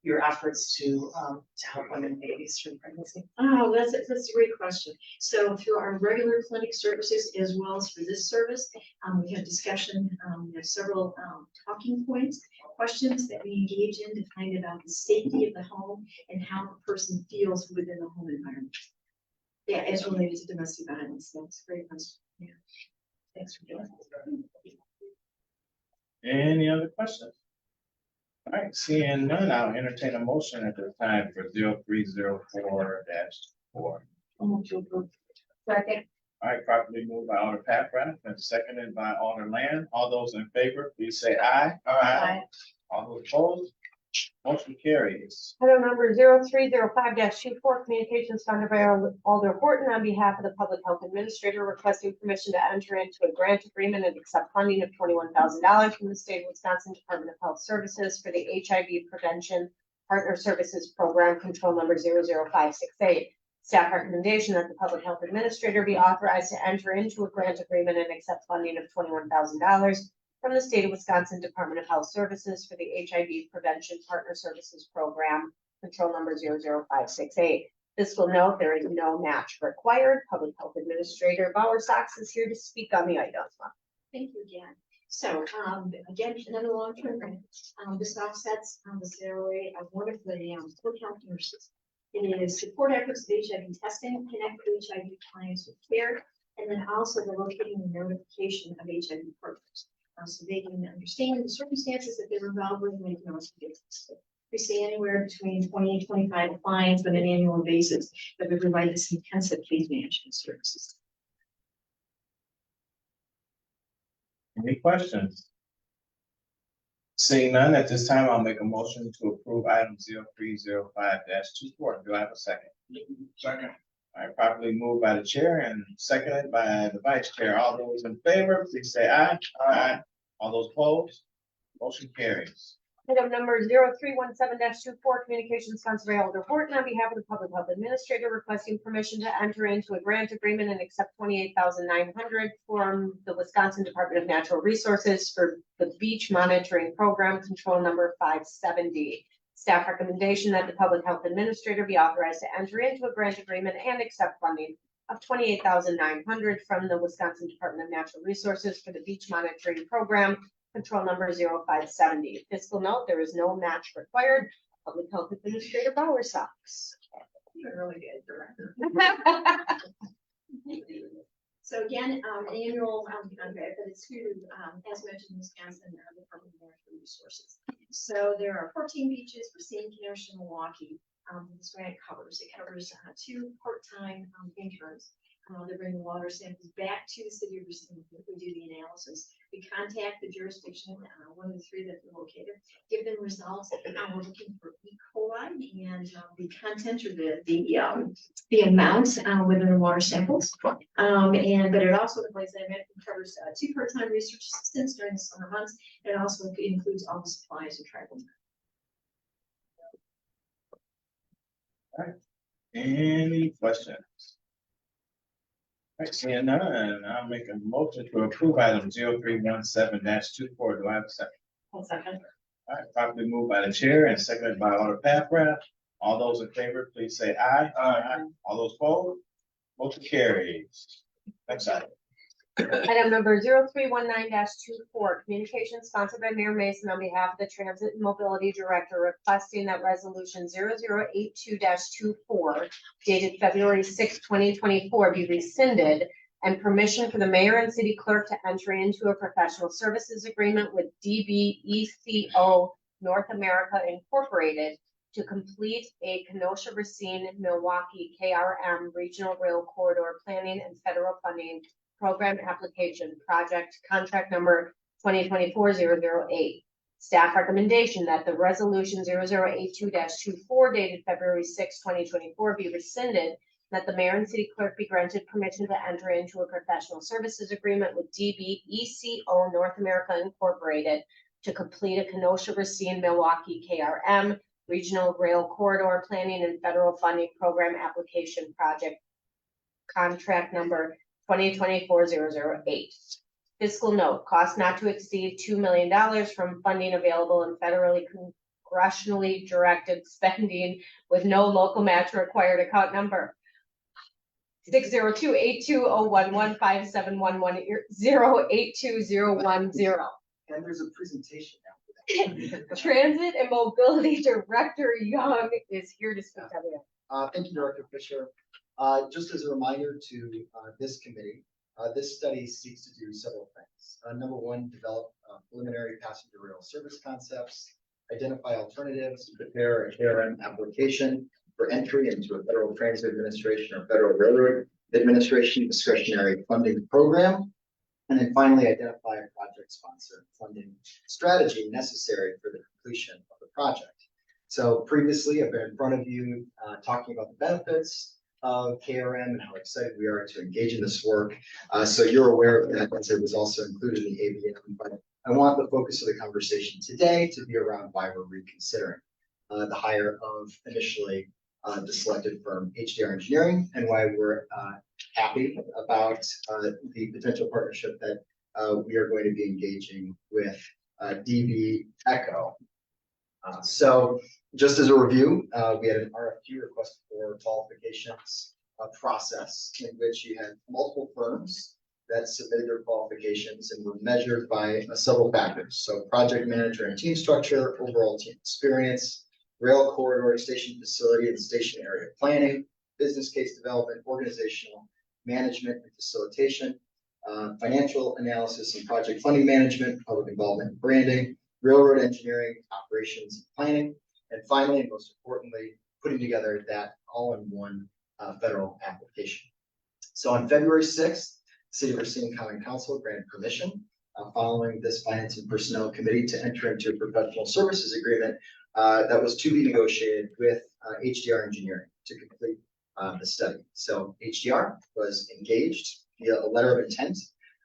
your efforts to help women and babies through pregnancy. Oh, that's a great question. So through our regular clinic services, as well as for this service, we have discussion, we have several talking points, questions that we engage in to find out the safety of the home and how the person feels within the home environment. Yeah, as related to domestic violence. That's a great question. Yeah. Thanks for doing that. Any other questions? All right, seeing none, I'll entertain a motion at this time for 0304-4. Second. All right, properly moved by Alder Patrick and seconded by Alder Land. All those in favor, please say aye. Aye. All those opposed, Motion carries. Item number 0305-24, Communications Fund of Alder Horton on behalf of the Public Health Administrator requesting permission to enter into a grant agreement and accept funding of $21,000 from the State of Wisconsin Department of Health Services for the HIV Prevention Partner Services Program, control number 00568. Staff recommendation that the Public Health Administrator be authorized to enter into a grant agreement and accept funding of $21,000 from the State of Wisconsin Department of Health Services for the HIV Prevention Partner Services Program, control number 00568. Fiscal note, there is no match required. Public Health Administrator Bauer Sox is here to speak on the item. Thank you again. So, again, another long-term grant. This offsets the salary of one of the public health nurses. It is support efforts of HIV testing, connect with HIV clients with care, and then also the locating and notification of HIV programs. So they can understand the circumstances that they're involved with and they can also get tested. We see anywhere between 20 and 25 clients on an annual basis that we provide this intensive case management services. Any questions? Seeing none, at this time, I'll make a motion to approve item 0305-24. Do I have a second? Second. All right, properly moved by the chair and seconded by the vice chair. All those in favor, please say aye. Aye. All those opposed? Motion carries. Item number 0317-24, Communications Sponsor by Alder Horton on behalf of the Public Health Administrator requesting permission to enter into a grant agreement and accept $28,900 from the Wisconsin Department of Natural Resources for the Beach Monitoring Program, control number 570. Staff recommendation that the Public Health Administrator be authorized to enter into a grant agreement and accept funding of $28,900 from the Wisconsin Department of Natural Resources for the Beach Monitoring Program, control number 0570. Fiscal note, there is no match required. Public Health Administrator Bauer Sox. You're really good, Director. So again, an annual contract, but it's through, as mentioned, Wisconsin Department of Natural Resources. So there are 14 beaches for St. Kenosha, Milwaukee. This grant covers. It covers 2 part-time interns. They bring the water samples back to the city of Racine. We do the analysis. We contact the jurisdiction, one of the 3 that are located, give them results. We're looking for E. coli and the content or the amounts within the water samples. But it also, like I mentioned, covers 2 part-time research assistants during the summer months. It also includes all the supplies and travel. All right. Any questions? All right, seeing none, I'll make a motion to approve item 0317-24. Do I have a second? One second. All right, properly moved by the chair and seconded by Alder Paffrath. All those in favor, please say aye. Aye. All those opposed? Motion carries. Next item. Item number 0319-24, Communications sponsored by Mayor Mason on behalf of the Transit and Mobility Director requesting that resolution 0082-24 dated February 6, 2024 be rescinded and permission for the mayor and city clerk to enter into a professional services agreement with DBECO North America Incorporated to complete a Kenosha, Racine, Milwaukee KRM Regional Rail Corridor Planning and Federal Funding Program Application Project Contract Number 2024-008. Staff recommendation that the resolution 0082-24 dated February 6, 2024 be rescinded, that the mayor and city clerk be granted permission to enter into a professional services agreement with DBECO North America Incorporated to complete a Kenosha, Racine, Milwaukee KRM Regional Rail Corridor Planning and Federal Funding Program Application Project Contract Number 2024-008. Fiscal note, cost not to exceed $2 million from funding available in federally congressionally directed spending with no local match required. Account number 602-820115711082010. And there's a presentation now. Transit and Mobility Director Young is here to speak on it. Thank you, Director Fisher. Just as a reminder to this committee, this study seeks to do several things. Number one, develop preliminary passenger rail service concepts, identify alternatives, prepare a KRM application for entry into a Federal Transit Administration or Federal Railroad Administration discretionary funding program, and then finally identify a project sponsor funding strategy necessary for the completion of the project. So previously, I've been in front of you, talking about the benefits of KRM and how excited we are to engage in this work. So you're aware of that, as it was also included in the ABM, but I want the focus of the conversation today to be around why we're reconsidering the hire of initially the selected firm HDR Engineering, and why we're happy about the potential partnership that we are going to be engaging with DB Echo. So just as a review, we had an RFQ request for qualifications process in which you had multiple firms that submitted their qualifications and were measured by several factors. So project manager and team structure, overall team experience, rail corridor, station facility and station area planning, business case development, organizational management and facilitation, financial analysis and project funding management, public involvement and branding, railroad engineering, operations and planning, and finally, and most importantly, putting together that all-in-one federal application. So on February 6th, the City of Racine Common Council granted permission following this Finance and Personnel Committee to enter into a professional services agreement that was to be negotiated with HDR Engineering to complete the study. So HDR was engaged via a letter of intent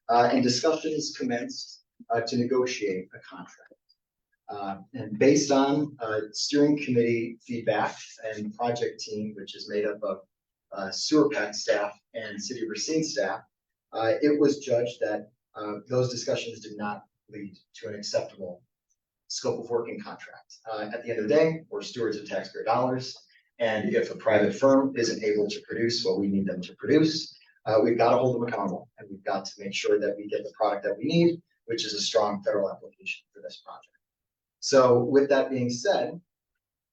and discussions commenced to negotiate a contract. And based on steering committee feedback and project team, which is made up of SewerPAC staff and City of Racine staff, it was judged that those discussions did not lead to an acceptable scope of working contract. At the end of the day, we're stewards of taxpayer dollars. And if a private firm isn't able to produce what we need them to produce, we've got to hold them accountable, and we've got to make sure that we get the product that we need, which is a strong federal application for this project. So with that being said,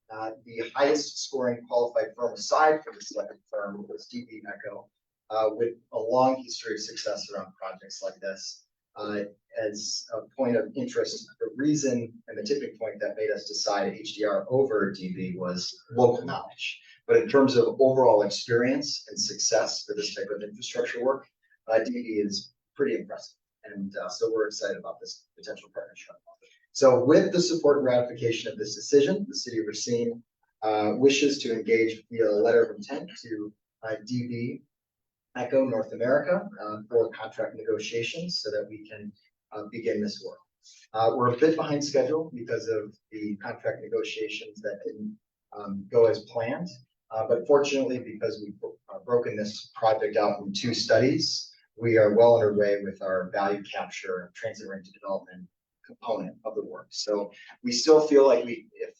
the highest scoring qualified firm aside from the selected firm was DB Echo, with a long history of success around projects like this. As a point of interest, the reason and the tipping point that made us decide HDR over DB was local knowledge. But in terms of overall experience and success for this type of infrastructure work, DB is pretty impressive. And so we're excited about this potential partnership. So with the support and ratification of this decision, the City of Racine wishes to engage via a letter of intent to DB Echo North America for contract negotiations so that we can begin this work. We're a bit behind schedule because of the contract negotiations that didn't go as planned. But fortunately, because we've broken this project out in 2 studies, we are well underway with our value capture transit-oriented development component of the work. So we still feel like if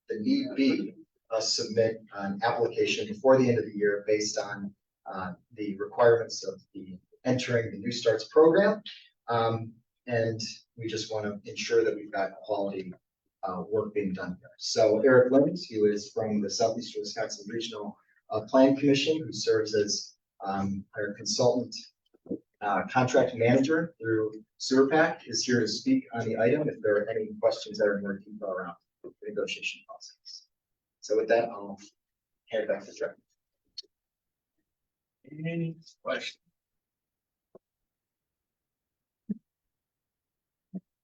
the need be, submit an application before the end of the year based on the requirements of the entering the New Starts program. And we just want to ensure that we've got quality work being done here. So Eric Lemons, who is from the Southeastern Wisconsin Regional Plan Commission, who serves as our consultant contract manager through SewerPAC, is here to speak on the item if there are any questions that are more detailed around the negotiation process. So with that, I'll hand it back to Jeff. Any questions?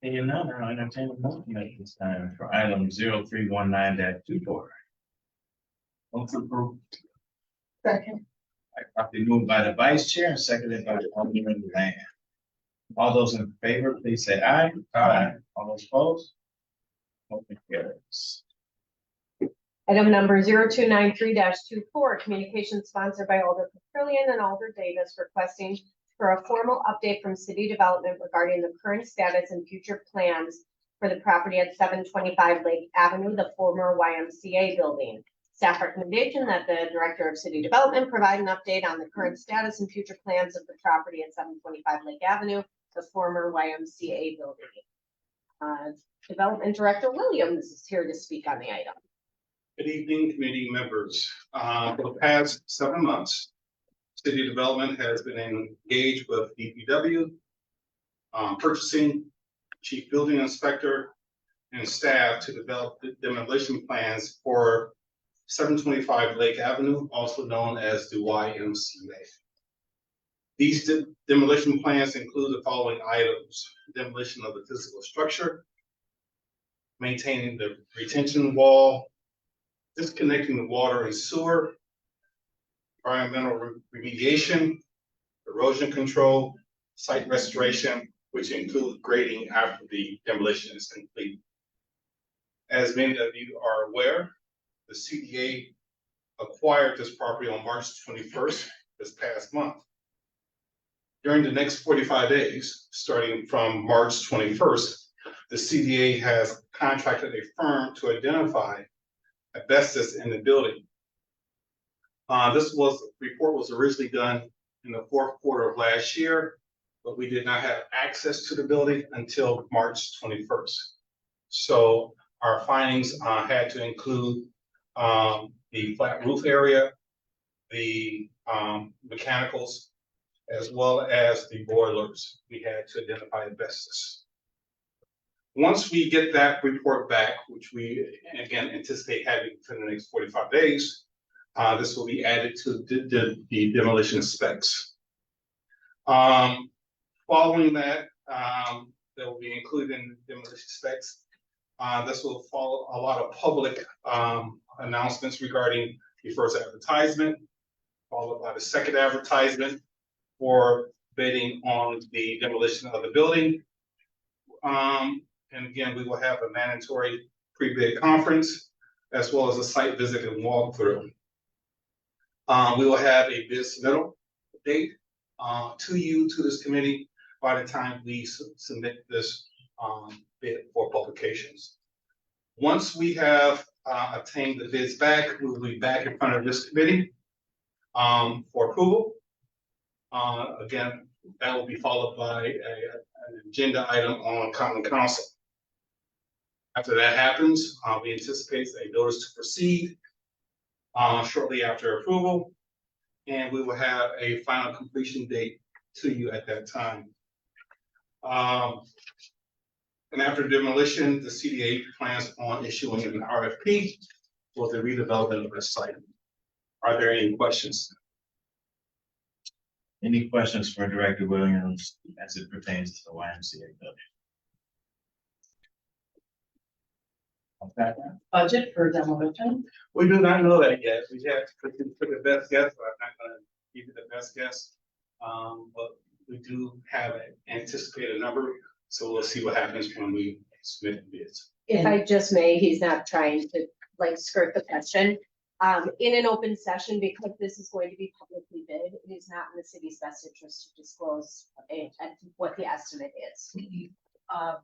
And now I entertain a motion at this time for item 0319-24. Motion approved. Second. Properly moved by the vice chair and seconded by Alderman Land. All those in favor, please say aye. Aye. All those opposed? Motion carries. Item number 0293-24, communication sponsored by Alder Caprillion and Alder Davis requesting for a formal update from City Development regarding the current status and future plans for the property at 725 Lake Avenue, the former YMCA building. Staff recommendation that the Director of City Development provide an update on the current status and future plans of the property at 725 Lake Avenue, the former YMCA building. Development Director Williams is here to speak on the item. Good evening, committee members. For the past 7 months, City Development has been engaged with DPW, purchasing, chief building inspector, and staff to develop the demolition plans for 725 Lake Avenue, also known as the YMCA. These demolition plans include the following items: demolition of the physical structure, maintaining the retention wall, disconnecting the water and sewer, environmental remediation, erosion control, site restoration, which include grading after the demolition is complete. As many of you are aware, the CDA acquired this property on March 21st, this past month. During the next 45 days, starting from March 21st, the CDA has contracted a firm to identify asbestos in the building. This report was originally done in the fourth quarter of last year, but we did not have access to the building until March 21st. So our findings had to include the flat roof area, the mechanicals, as well as the boilers. We had to identify asbestos. Once we get that report back, which we again anticipate having for the next 45 days, this will be added to the demolition specs. Following that, that will be included in the demolition specs. This will follow a lot of public announcements regarding the first advertisement, followed by the second advertisement for bidding on the demolition of the building. And again, we will have a mandatory pre-bid conference as well as a site visit and walkthrough. We will have a bid submittal date to this committee by the time we submit this bid for publications. Once we have obtained the bids back, we will be back in front of this committee for approval. Again, that will be followed by an agenda item on common council. After that happens, we anticipate a notice to proceed shortly after approval, and we will have a final completion date to you at that time. And after demolition, the CDA plans on issuing an RFP for the redevelopment of the site. Are there any questions? Any questions for Director Williams as it pertains to the YMCA building? Okay. Budget for demolition? We do not know that yet. We have to put the best guess, but I'm not gonna give you the best guess. But we do have an anticipated number, so we'll see what happens when we submit the bids. If I just may, he's not trying to like skirt the question. In an open session, because this is going to be publicly bid, it is not in the city's best interest to disclose what the estimate is.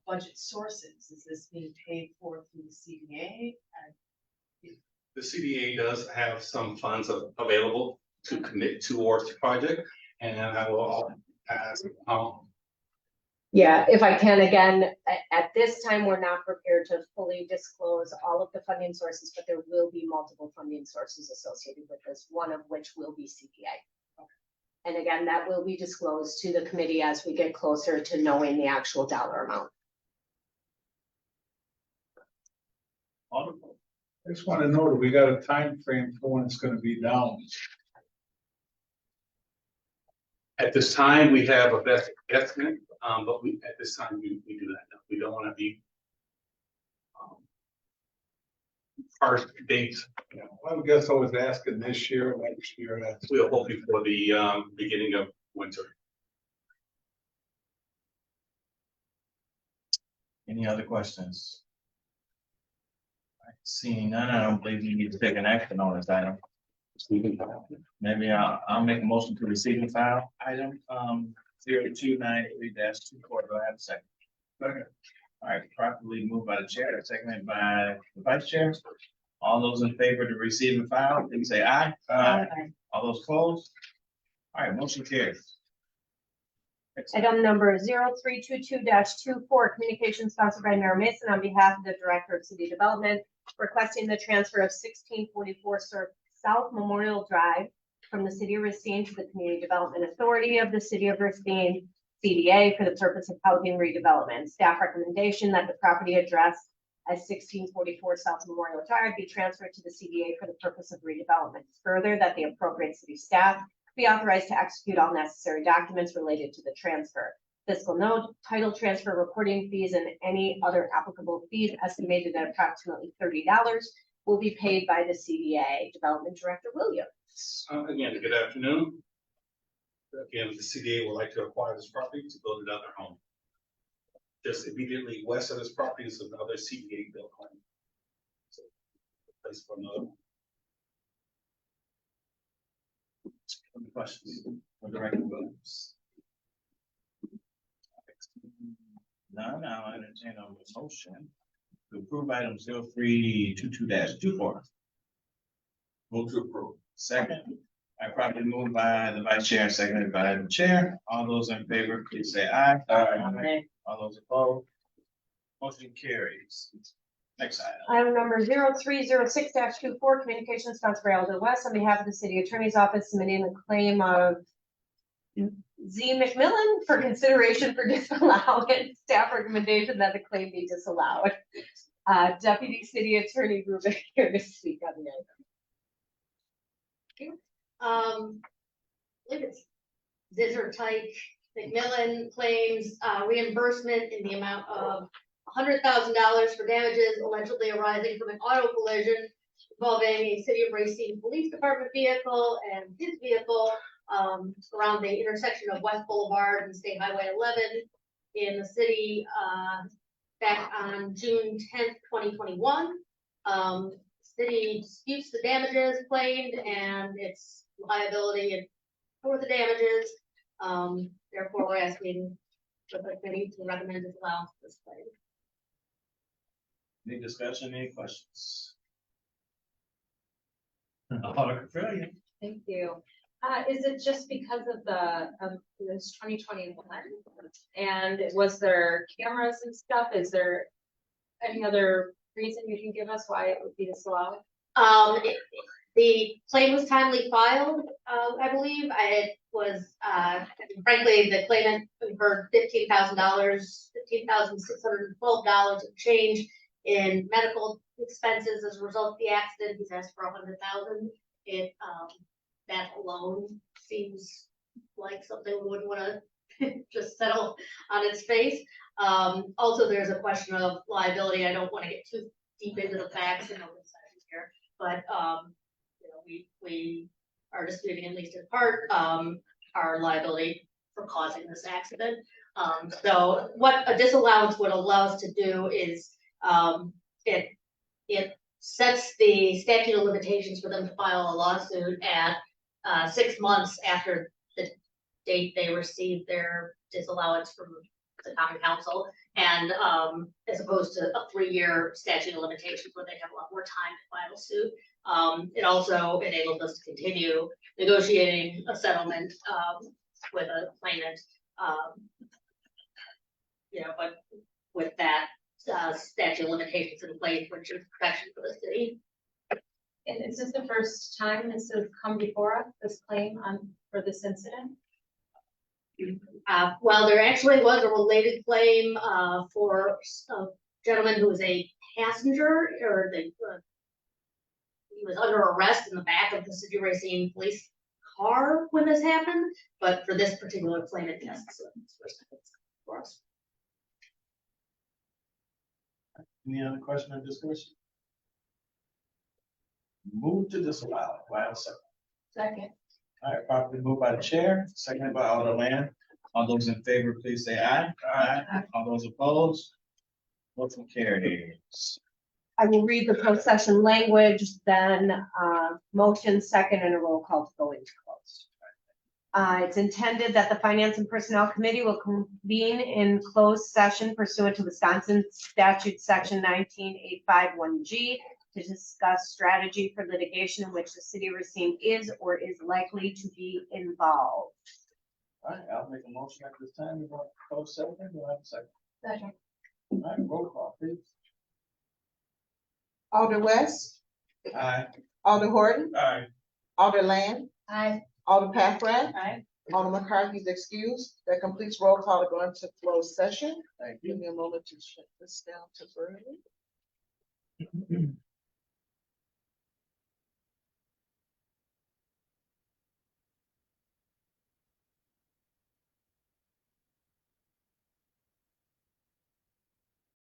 Budget sources, is this being paid for through the CDA? The CDA does have some funds available to commit towards the project, and I will ask. Yeah, if I can, again, at this time, we're not prepared to fully disclose all of the funding sources, but there will be multiple funding sources associated with this, one of which will be CPA. And again, that will be disclosed to the committee as we get closer to knowing the actual dollar amount. I just want to know, do we got a time frame for when it's going to be down? At this time, we have a best estimate, but at this time, we do not know. We don't want to be harsh dates. Yeah, well, I guess I was asking this year, next year. We are hoping for the beginning of winter. Any other questions? Seeing none, I don't believe you need to take an action on this item. Maybe I'll make a motion to receive and file item 0293-24. Do I have a second? Okay. All right, properly moved by the chair, seconded by the vice chair. All those in favor to receive and file, please say aye. Aye. All those opposed? All right, motion carries. Item number 0322-24, communication sponsored by Mayor Mason on behalf of the Director of City Development, requesting the transfer of 1644 South Memorial Drive from the City of Racine to the Community Development Authority of the City of Racine, CDA, for the purpose of housing redevelopment. Staff recommendation that the property address as 1644 South Memorial Drive be transferred to the CDA for the purpose of redevelopment. Further, that the appropriate city staff be authorized to execute all necessary documents related to the transfer. fiscal note, title transfer, recording fees, and any other applicable fees estimated at approximately $30 will be paid by the CDA. Development Director Williams. Again, good afternoon. Again, the CDA would like to acquire this property to build another home. Just immediately west of this property is another CDA built home. So, place for another one. Any questions for Director Williams? None, I'll entertain a motion to approve item 0322-24. Move to approve. Second, I probably moved by the vice chair and seconded by the chair. All those in favor, please say aye. Aye. All those opposed? Motion carries. Next item. Item number 0306-24, communications sponsor Aldo West on behalf of the city attorney's office submitting the claim of Z. McMillan for consideration for disallowance. Staff recommendation that the claim be disallowed. Deputy City Attorney Rubik here to speak on the item. I believe it's Zizzer Tyke McMillan claims reimbursement in the amount of $100,000 for damages allegedly arising from an auto collision involving a City of Racine Police Department vehicle and his vehicle around the intersection of West Boulevard and State Highway 11 in the city back on June 10th, 2021. City disputes the damages claimed and its liability for the damages. Therefore, we're asking the committee to recommend disallowance of this claim. Any discussion, any questions? Alder Caprillion. Thank you. Is it just because of this 2021? And was there cameras and stuff? Is there any other reason you can give us why it would be disallowed? The claim was timely filed, I believe. It was, frankly, the claimant incurred $15,000, $15,612 of change in medical expenses as a result of the accident. He's asked for $100,000. It, that alone seems like something we wouldn't want to just settle on its face. Also, there's a question of liability. I don't want to get too deep into the facts in open session here, but you know, we are disputing, at least in part, our liability for causing this accident. So what a disallowance would allow us to do is it sets the statute of limitations for them to file a lawsuit at 6 months after the date they received their disallowance from the common council, and as opposed to a 3-year statute of limitations where they have a lot more time to file a suit. It also enables us to continue negotiating a settlement with a claimant, you know, but with that statute of limitations in place, which is protection for the city. And is this the first time this has come before us, this claim for this incident? Well, there actually was a related claim for a gentleman who was a passenger, or he was under arrest in the back of the City of Racine police car when this happened. But for this particular claimant, yes, it's the first time it's for us. Any other question or discussion? Move to disallow. Wow, second. Second. All right, properly moved by the chair, seconded by Alder Land. All those in favor, please say aye. Aye. All those opposed? Motion carries. I will read the closed session language, then motion second and a roll call to go into closed. It's intended that the Finance and Personnel Committee will convene in closed session pursuant to Wisconsin Statute Section 19851G to discuss strategy for litigation in which the City of Racine is or is likely to be involved. All right, I'll make a motion at this time. You want to close second? Do I have a second? Second. All right, roll call, please. Alder West, Aye. Alder Horton, Aye. Alder Land, Aye. Alder Packrat, Aye. Alder McCarthy is excused. That completes roll call to go into closed session. Thank Give you. me a moment to shut this down temporarily.